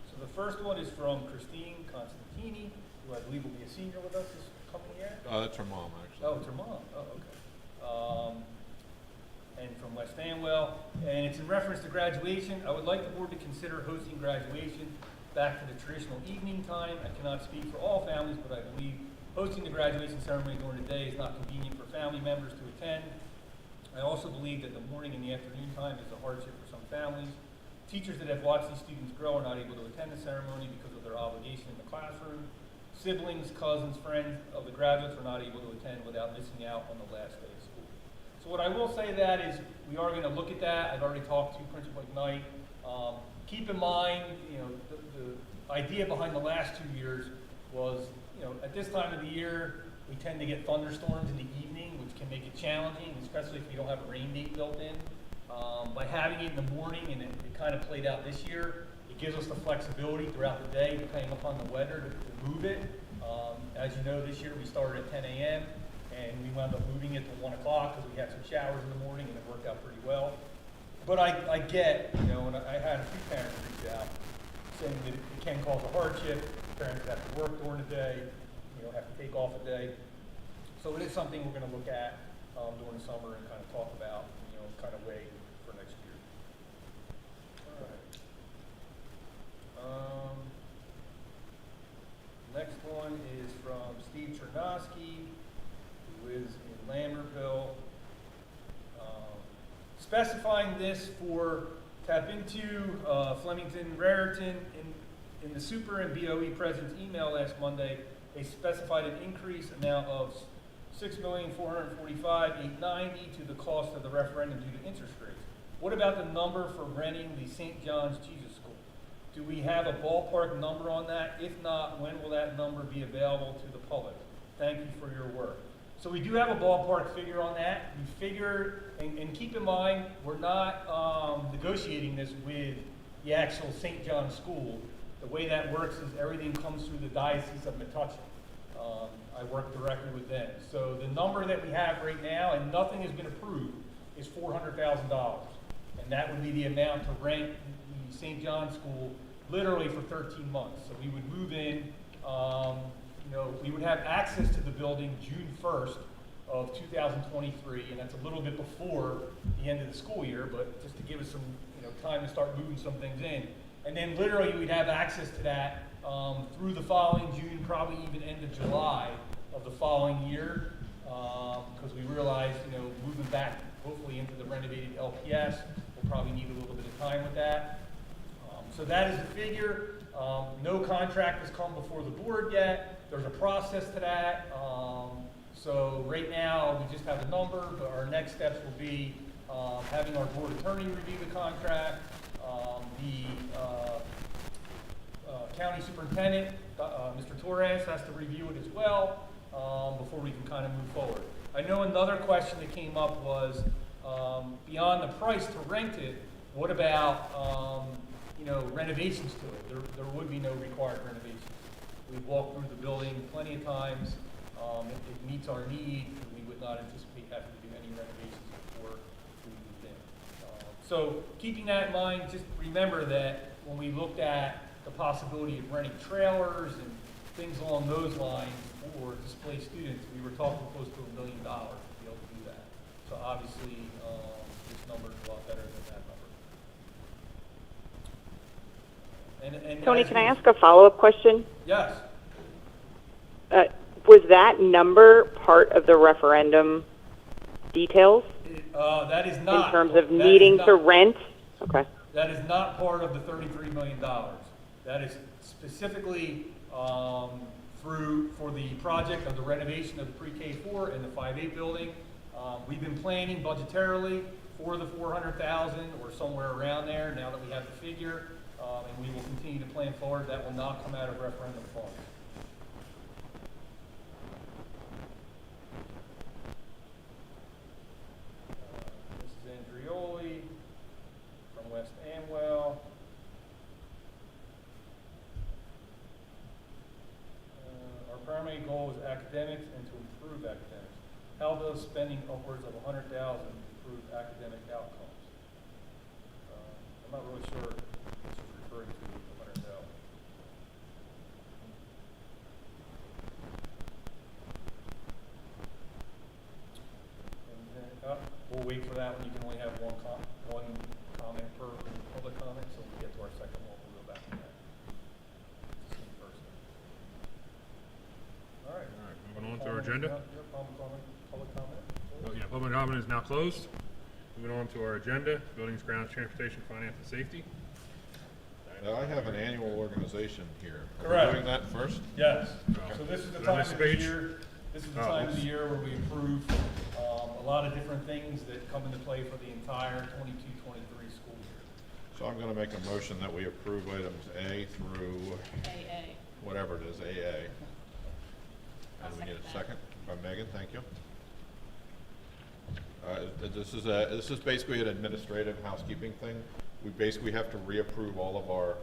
So the first one is from Christine Constantini, who I believe will be a senior with us this coming year.
That's her mom, actually.
Oh, it's her mom. Oh, okay. And from West Amwell, and it's in reference to graduation. I would like the board to consider hosting graduation back to the traditional evening time. I cannot speak for all families, but I believe hosting the graduation ceremony during the day is not convenient for family members to attend. I also believe that the morning and the afternoon time is a hardship for some families. Teachers that have watched these students grow are not able to attend the ceremony because of their obligation in the classroom. Siblings, cousins, friends of the graduates are not able to attend without missing out on the last day of school. So what I will say to that is we are going to look at that. I've already talked to Principal McKnight. Keep in mind, you know, the idea behind the last 2 years was, you know, at this time of the year, we tend to get thunderstorms in the evening, which can make it challenging, especially if you don't have a rain date built in. By having it in the morning, and it kind of played out this year, it gives us the flexibility throughout the day, depending upon the weather, to move it. As you know, this year we started at 10 a.m. and we wound up moving it to 1 o'clock because we had some showers in the morning and it worked out pretty well. But I get, you know, and I had a few parents reach out saying that it can cause a hardship. Parents have to work during the day, you know, have to take off a day. So it is something we're going to look at during the summer and kind of talk about, you know, kind of way for next year. All right. Next one is from Steve Chernosky, who is in Lambertville. Specifying this for tap into Flemington Raritan in the Super and BOE President's email last Monday, they specified an increase amount of $6,445,890 to the cost of the referendum due to interest rates. What about the number for renting the St. John's Jesus School? Do we have a ballpark number on that? If not, when will that number be available to the public? Thank you for your work. So we do have a ballpark figure on that. We figure, and keep in mind, we're not negotiating this with the actual St. John's School. The way that works is everything comes through the Diocese of Metuchen. I work directly with them. So the number that we have right now, and nothing has been approved, is $400,000. And that would be the amount to rent the St. John's School literally for 13 months. So we would move in, you know, we would have access to the building June 1st of 2023, and that's a little bit before the end of the school year, but just to give us some, you know, time to start moving some things in. And then literally we'd have access to that through the following June, probably even end of July of the following year, because we realized, you know, moving back hopefully into the renovated LPS, we'll probably need a little bit of time with that. So that is the figure. No contract has come before the board yet. There's a process to that. So right now we just have a number, but our next steps will be having our board attorney review the contract. The county superintendent, Mr. Torres, has to review it as well before we can kind of move forward. I know another question that came up was beyond the price to rent it, what about you know, renovations to it? There would be no required renovations. We've walked through the building plenty of times. It meets our need. We would not anticipate having to do any renovations before we moved in. So keeping that in mind, just remember that when we looked at the possibility of renting trailers and things along those lines for displaced students, we were talking close to $1 million to be able to do that. So obviously, this number is a lot better than that number. And
Tony, can I ask a follow-up question?
Yes.
Was that number part of the referendum details
That is not.
in terms of
that is
needing
not-
to rent? Okay.
That is not part of the $33 million. That is specifically for the project of the renovation of the pre-K 4 and the 5A building. We've been planning budgetarily for the 400,000 or somewhere around there now that we have the figure, and we will continue to plan forward. That will not come out of referendum funds. Mrs. Andrioli from West Amwell. Our primary goal is academics and to improve academics. How does spending upwards of 100,000 improve academic outcomes? I'm not really sure what she's referring to with the 100,000. And then, we'll wait for that one. You can only have one comment per public comment, so when we get to our second one, we'll go back to that. See you first. All right.
All right, moving on to our agenda.
Yeah, public comment.
Oh, yeah, public comment is now closed. Moving on to our agenda, buildings, grounds, transportation, finance, and safety.
Now, I have an annual organization here. Are we
Correct.
doing that first?
Yes,
Oh.
so this is the
Did I
time
miss
of
a
the
page?
year, this is the
Oh,
time of the
oops.
year where we approve, a lot of different things that come into play for the entire 22-23 school year.
So I'm gonna make a motion that we approve items A through
AA.
whatever it is, AA.
I'll
And we need a
second
second by Megan, thank you. This is basically an administrative housekeeping thing. We basically have to reapprove all of our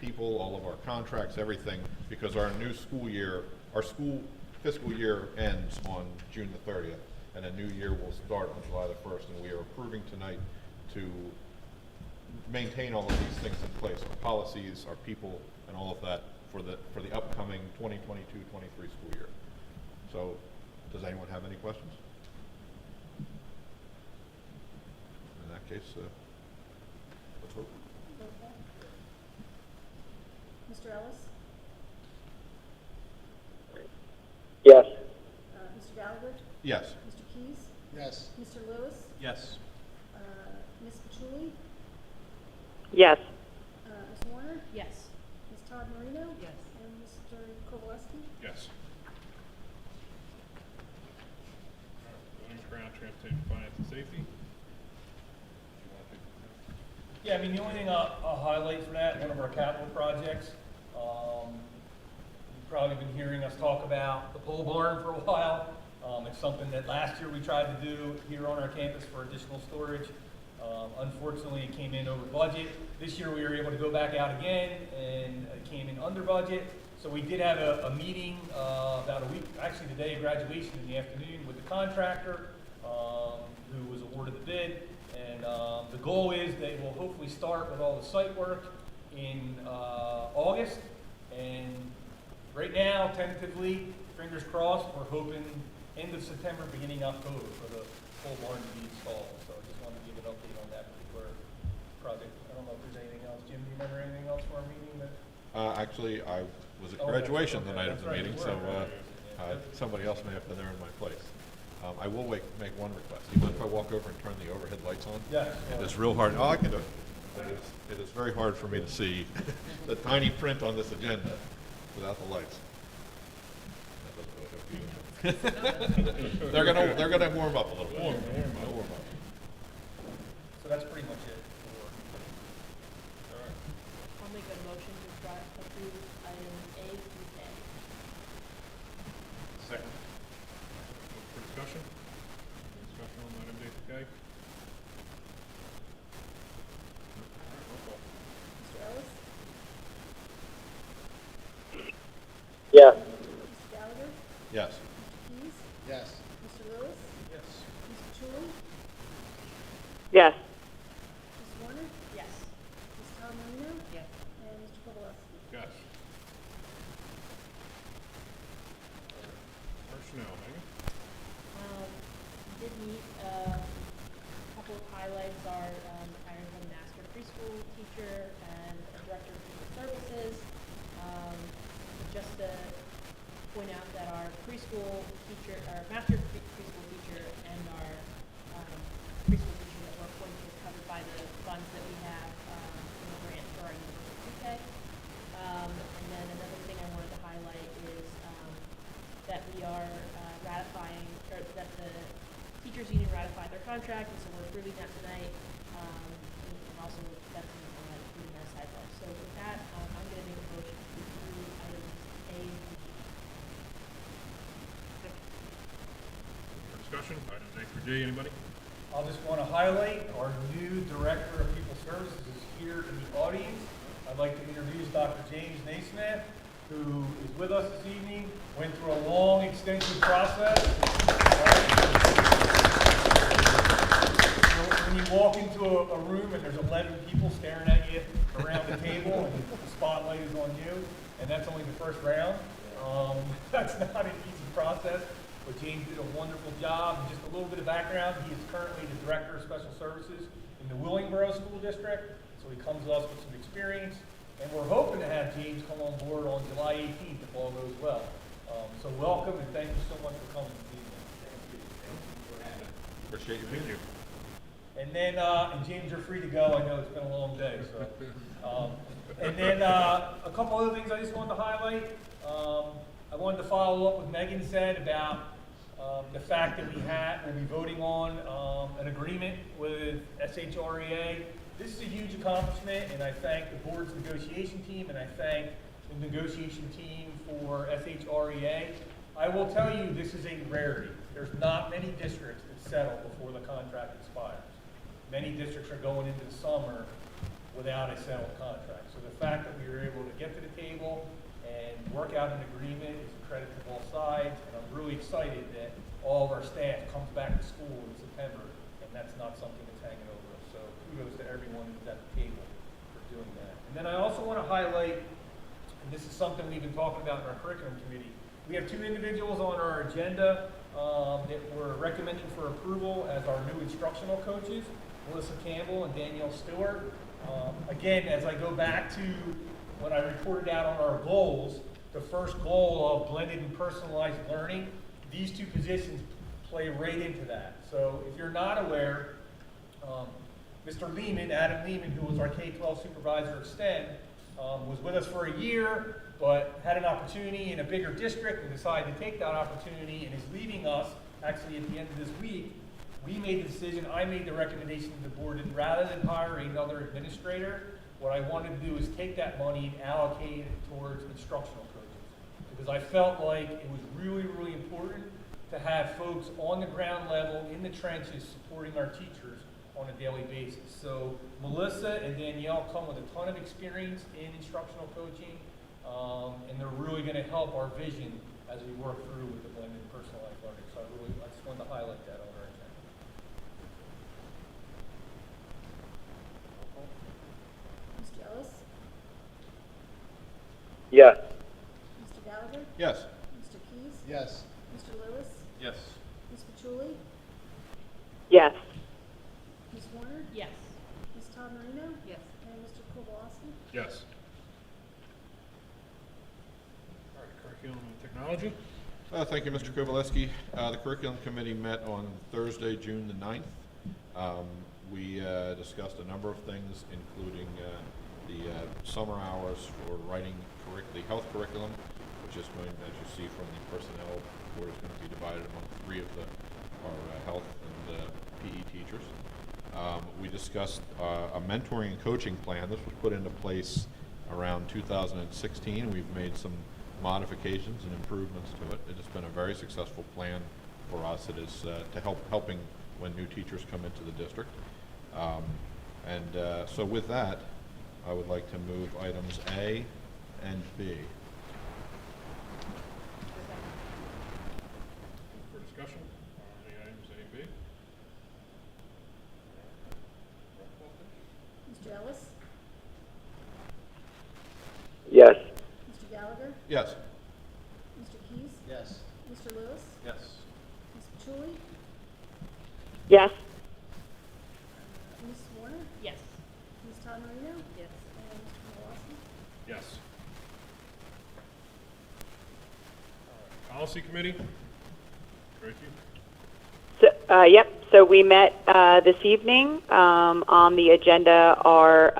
people, all of our contracts, everything, because our new school year, our school fiscal year ends on June the 30th, and a new year will start on July the 1st, and we are approving tonight to maintain all of these things in place, our policies, our people, and all of that for the upcoming 2022-23 school year. So, does anyone have any questions? In that case, let's vote.
Okay. Mr. Ellis?
Yes.
Mr. Gallagher?
Yes.
Mr. Keys?
Yes.
Mr. Lewis?
Yes.
Ms. Patchouli?
Yes.
Ms. Warner?
Yes.
Ms. Todd Marino?
Yes.
And Mr. Kowalski?
Yes. Buildings, grounds, transportation, finance, and safety.
Yeah, I mean, the only thing I'll highlight for that, one of our capital projects, you've probably been hearing us talk about the pole barn for a while. It's something that last year we tried to do here on our campus for additional storage. Unfortunately, it came in over budget. This year, we were able to go back out again, and it came in under budget. So we did have a meeting about a week, actually the day of graduation in the afternoon with the contractor who was awarded the bid. And the goal is they will hopefully start with all the site work in August. And right now, tentatively, fingers crossed, we're hoping end of September, beginning October for the whole barn to be installed. So I just wanted to give an update on that particular project. I don't know if there's anything else. Jim, do you remember anything else for our meeting that?
Actually, I was at
Oh,
graduation the
okay,
night of
that's
the
right,
meeting,
you
so
were at graduation,
somebody else may have been there in my place. I will make one request. Even if I walk over and turn the overhead lights on?
Yes.
It is real hard. Oh, I can do it. It is very hard for me to see the tiny print on this agenda without the lights. That doesn't really help you. They're gonna warm up a little bit. They'll warm up.
So that's pretty much it.
I'll make a motion to approve items A through K.
Second. For discussion? Discussion on item A through K? Roll call.
Mr. Ellis?
Yes.
Mr. Gallagher?
Yes.
Mr. Keys?
Yes.
Mr. Lewis?
Yes.
Ms. Patchouli?
Yes.
Ms. Warner?
Yes.
Ms. Todd Marino?
Yes.
And Mr. Kowalski?
Yes. Personnel, Megan?
Did meet, a couple of highlights are, hiring of a master preschool teacher and a director of human services. Just to point out that our preschool teacher, our master preschool teacher and our, preschool teacher that we're appointing is covered by the funds that we have, in the grant for our universal pre-K. And then another thing I wanted to highlight is, approving that tonight, and also that's including that sidebar. So with that, I'm going to make a motion to approve items A and B.
For discussion, items A through D, anybody?
I'll just want to highlight our new Director of People Services is here in the audience. I'd like to introduce Dr. James Naismith, who is with us this evening, went through a long, extensive process. When you walk into a room and there's 11 people staring at you around the table and the spotlight is on you, and that's only the first round, that's not an easy process. But James did a wonderful job. And just a little bit of background, he is currently the Director of Special Services in the Willingboro School District. So he comes to us with some experience. And we're hoping to have James come on board on July 18th if all goes well. So welcome and thank you so much for coming this evening.
Appreciate you being here.
And then, and James, you're free to go. I know it's been a long day, so. And then a couple other things I just wanted to highlight. I wanted to follow up what Megan said about the fact that we'll be voting on an agreement with SHREA. This is a huge accomplishment, and I thank the board's negotiation team, and I thank the negotiation team for SHREA. I will tell you, this is a rarity. There's not many districts that settle before the contract expires. Many districts are going into the summer without a settled contract. So the fact that we were able to get to the table and work out an agreement is a credit to both sides, and I'm really excited that all of our staff comes back to school in September, and that's not something that's hanging over us. So kudos to everyone who's at the table for doing that. And then I also want to highlight, and this is something we've been talking about in our curriculum committee, we have two individuals on our agenda that we're recommending for approval as our new instructional coaches, Melissa Campbell and Danielle Stewart. Again, as I go back to when I reported out on our goals, the first goal of blended and personalized learning, these two positions play right into that. So if you're not aware, Mr. Lehman, Adam Lehman, who was our K-12 supervisor of STEM, was with us for a year, but had an opportunity in a bigger district and decided to take that opportunity and is leaving us actually at the end of this week. We made the decision, I made the recommendation to the board, and rather than hire another administrator, what I wanted to do is take that money and allocate it towards instructional coaches. Because I felt like it was really, really important to have folks on the ground level in the trenches supporting our teachers on a daily basis. So Melissa and Danielle come with a ton of experience in instructional coaching, and they're really going to help our vision as we work through with the blended personalized learning. So I just wanted to highlight that on our agenda.
Mr. Ellis?
Yes.
Mr. Gallagher?
Yes.
Mr. Keys?
Yes.
Mr. Lewis?
Yes.
Ms. Patchouli?
Yes.
Ms. Warner?
Yes.
Ms. Todd Marino?
Yes.
And Mr. Kowalski?
Yes. All right, curriculum and technology.
Thank you, Mr. Kowaleski. The Curriculum Committee met on Thursday, June the 9th. We discussed a number of things, including the summer hours for writing the health curriculum, which is going, as you see from the personnel board, is going to be divided among three of our health and PE teachers. We discussed a mentoring and coaching plan. This was put into place around 2016. We've made some modifications and improvements to it. It has been a very successful plan for us. It is to helping when new teachers come into the district. So with that, I would like to move items A and B.
For discussion on the items A and B. Roll call, please.
Mr. Ellis?
Yes.
Mr. Gallagher?
Yes.
Mr. Keys?
Yes.
Mr. Lewis?
Yes.
Ms. Patchouli?
Yes.
Ms. Warner?
Yes.
Ms. Todd Marino?
Yes.
And Mr. Kowalski?
Yes. Policy Committee. Tracy.
So, yep. So we met this evening. On the agenda are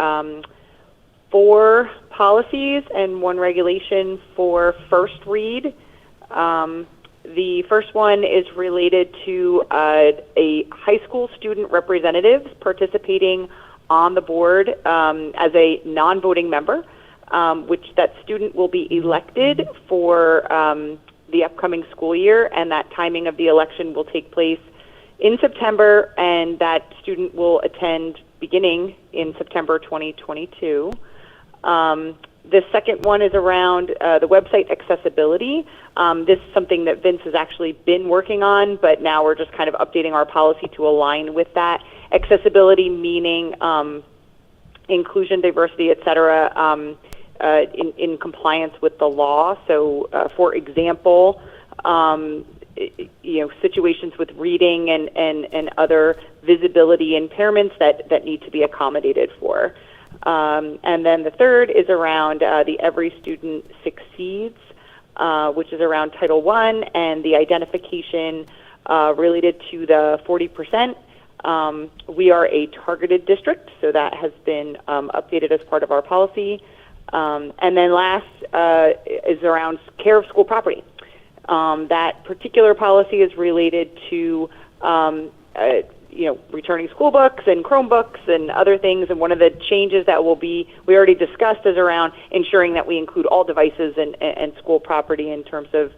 4 policies and 1 regulation for first read. The first one is related to a high school student representative participating on the board as a non-voting member, which that student will be elected for the upcoming school year, and that timing of the election will take place in September, and that student will attend beginning in September 2022. The second one is around the website accessibility. This is something that Vince has actually been working on, but now we're just kind of updating our policy to align with that. Accessibility meaning inclusion, diversity, et cetera, in compliance with the law. So, for example, situations with reading and other visibility impairments that need to be accommodated for. And then the third is around the Every Student Succeeds, which is around Title I and the identification related to the 40%. We are a targeted district, so that has been updated as part of our policy. And then last is around care of school property. That particular policy is related to returning school books and Chromebooks and other things. And one of the changes that we already discussed is around ensuring that we include all devices and school property in terms of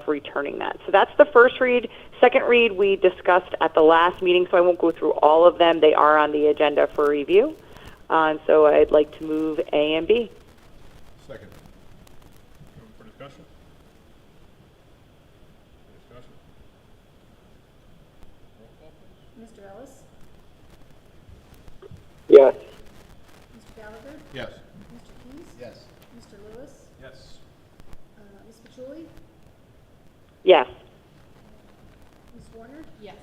returning that. So that's the first read. Second read we discussed at the last meeting, so I won't go through all of them. They are on the agenda for review. And so I'd like to move A and B.
Second.
Open for discussion? Discussion? Roll call, please.
Mr. Ellis?
Yes.
Mr. Gallagher?
Yes.
Mr. Keys?
Yes.
Mr. Lewis?
Yes.
Ms. Patchouli?
Yes.
Ms. Warner?
Yes.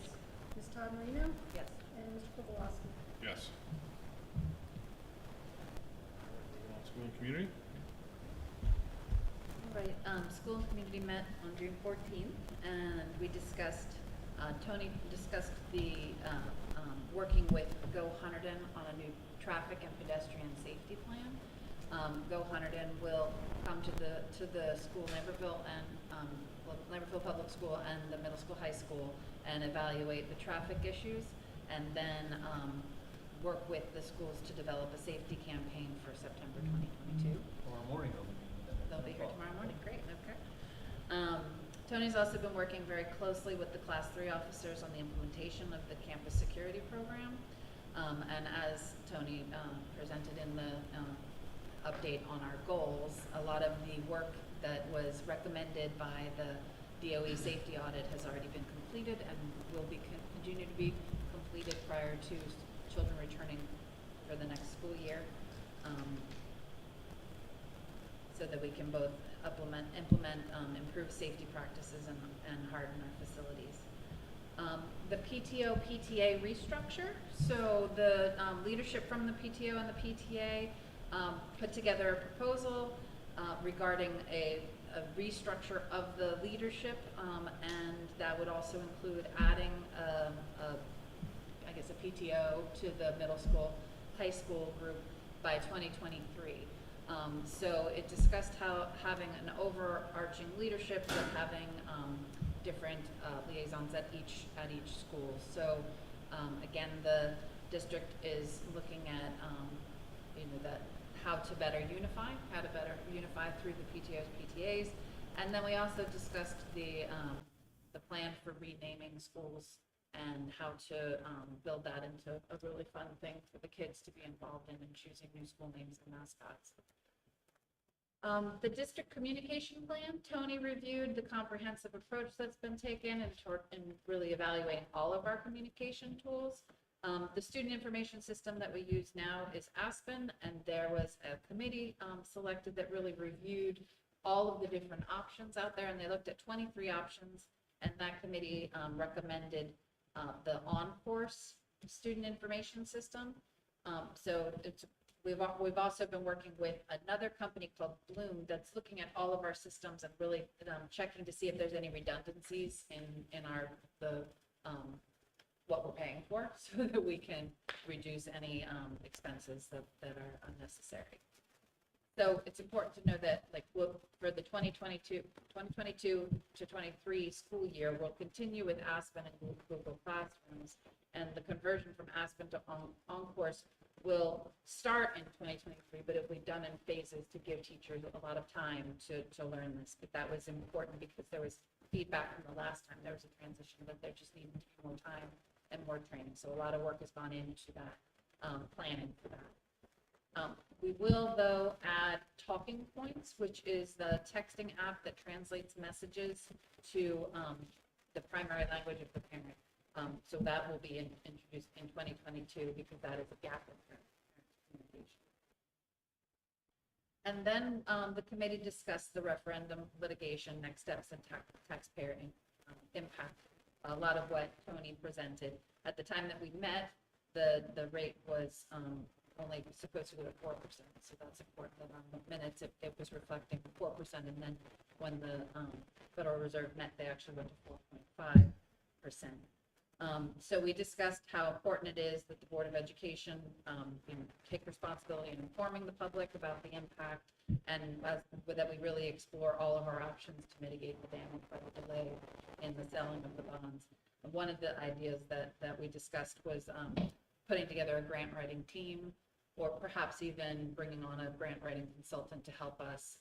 Ms. Todd Marino?
Yes.
And Mr. Kowalski?
Yes. Moving on, school and community?
All right, school and community met on June 14th, and we discussed, Tony discussed the working with Go Hunterdon on a new traffic and pedestrian safety plan. Go Hunterdon will come to the school, Naperville and Naperville Public School and the middle school, high school, and evaluate the traffic issues, and then work with the schools to develop a safety campaign for September 2022.
Tomorrow morning,
They'll be here tomorrow morning, great, okay. Tony's also been working very closely with the Class 3 officers on the implementation of the campus security program. And as Tony presented in the update on our goals, a lot of the work that was recommended by the DOE safety audit has already been completed and will be continue to be completed prior to children returning for the next school year. So that we can both implement improved safety practices and harden our facilities. The PTO PTA restructure. So the leadership from the PTO and the PTA put together a proposal regarding a restructure of the leadership, and that would also include adding a PTO to the middle school, high school group by 2023. So it discussed how having an overarching leadership, but having different liaisons at each school. So again, the district is looking at how to better unify through the PTOs, PTAs, and then we also discussed the plan for renaming schools and how to build that into a really fun thing for the kids to be involved in and choosing new school names and mascots. The district communication plan, Tony reviewed the comprehensive approach that's been taken in really evaluating all of our communication tools. The student information system that we use now is Aspen, and there was a committee selected that really reviewed all of the different options out there, and they looked at 23 options, and that committee recommended the on-course student information system. So we've also been working with another company called Bloom that's looking at all of our systems and really checking to see if there's any redundancies in what we're paying for, so that we can reduce any expenses that are unnecessary. So it's important to know that, like, for the 2022 to 23 school year, we'll continue with Aspen and Google Classrooms. And the conversion from Aspen to OnCourse will start in 2023, but it'll be done in phases to give teachers a lot of time to learn this. But that was important because there was feedback from the last time there was a transition that there just needed to be more time and more training. So a lot of work has gone into that, planning for that. We will, though, add Talking Points, which is the texting app that translates messages to the primary language of the parent. So that will be introduced in 2022 because that is a gap in parent communication. And then the committee discussed the referendum litigation, next steps, and taxpayer impact. A lot of what Tony presented. At the time that we met, the rate was only supposed to go to 4%, so that's important that on the minutes it was reflecting 4%, and then when the Federal Reserve met, they actually went to 4.5%. So we discussed how important it is that the Board of Education take responsibility in informing the public about the impact, and that we really explore all of our options to mitigate the damage by the delay in the selling of the bonds. One of the ideas that we discussed was putting together a grant writing team, or perhaps even bringing on a grant writing consultant to help us,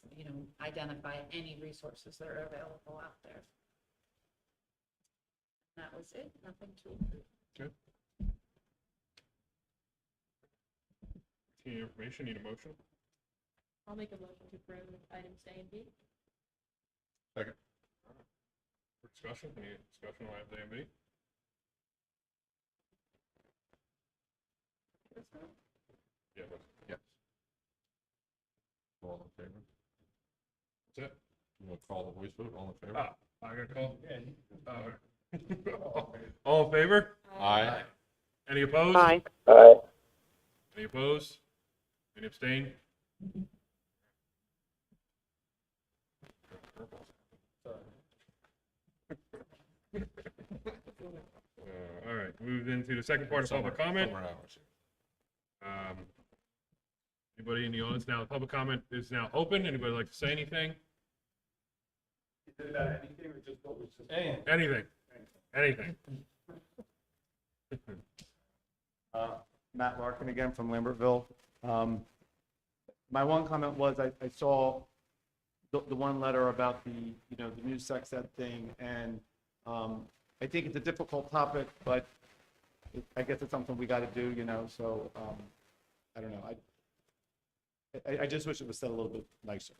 identify any resources that are available out there. That was it. Nothing to approve.
Good. Any information, need a motion?
I'll make a motion to approve items A and B.
Second.
For discussion, any discussion on items A and B? Yeah, but
Yes. All in favor?
that's it.
You want to call the voice vote? All in favor?
I gotta call? All in favor?
Aye.
Any opposed?
Aye.
Any opposed? Any abstain? All right, moved into the second part of public comment.
Summer hours.
Anybody in the audience now? The public comment is now open. Anybody like to say anything?
Is it about anything or just what was just?
Anything? Anything?
Matt Larkin again from Lambertville. My one comment was I saw the one letter about the new sex ed thing, and I think it's a difficult topic, but I guess it's something we got to do, so I don't know. I just wish it was said a little bit nicer.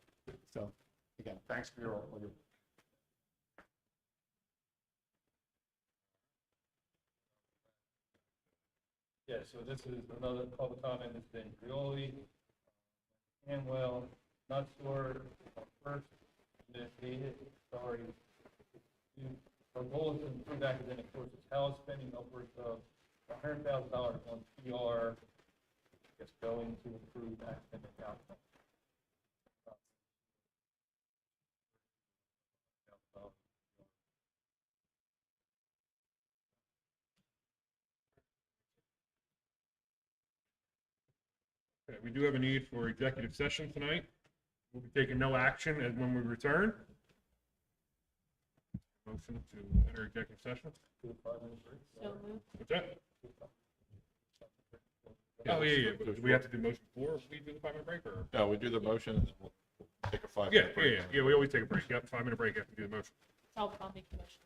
So again, thanks for all your.
Yeah, so this is another public comment. It's been Grioli, Hanwell, not sure, first, investigated, sorry. Our goal is to improve academic courses. How is spending upwards of $100,000 on PR, going to improve academic outcomes?
Okay, we do have a need for executive session tonight. We'll be taking no action as when we return. Motion to enter executive session.
So moved.
What's that? Oh, yeah. Do we have to do motion before we do the 5-minute break, or?
No, we do the motion and then we'll take a 5-minute
Yeah,
break.
yeah. We always take a break. Yep, 5-minute break after we do the motion.
I'll make the motion.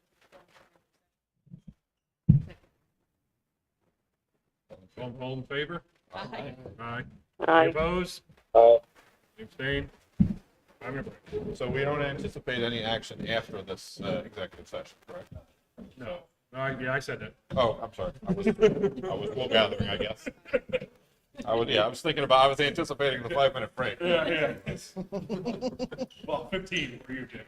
All in favor?
Aye.
Aye.
Aye.
Any opposed? Aye. Abstain? 5-minute break.
So we don't anticipate any action after this executive session, correct?
No. Yeah, I said that.
Oh, I'm sorry. I was wool gathering, I guess. I was anticipating the 5-minute break.
Yeah. Well, 15 for you, Jim.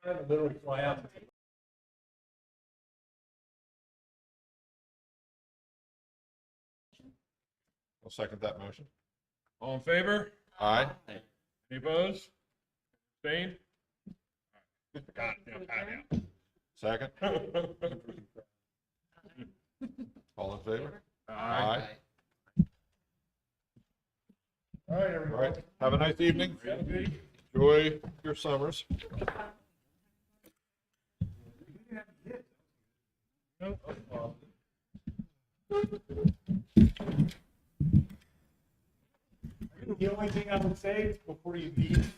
I literally fly out.
I'll second that motion.
All in favor?
Aye.
Any opposed? Abstained? God, yeah,
Second? All in favor?
Aye.
All right,
All
everybody.
right, have a nice evening.
Have a good-
Enjoy your summers.
The only thing I would say before you leave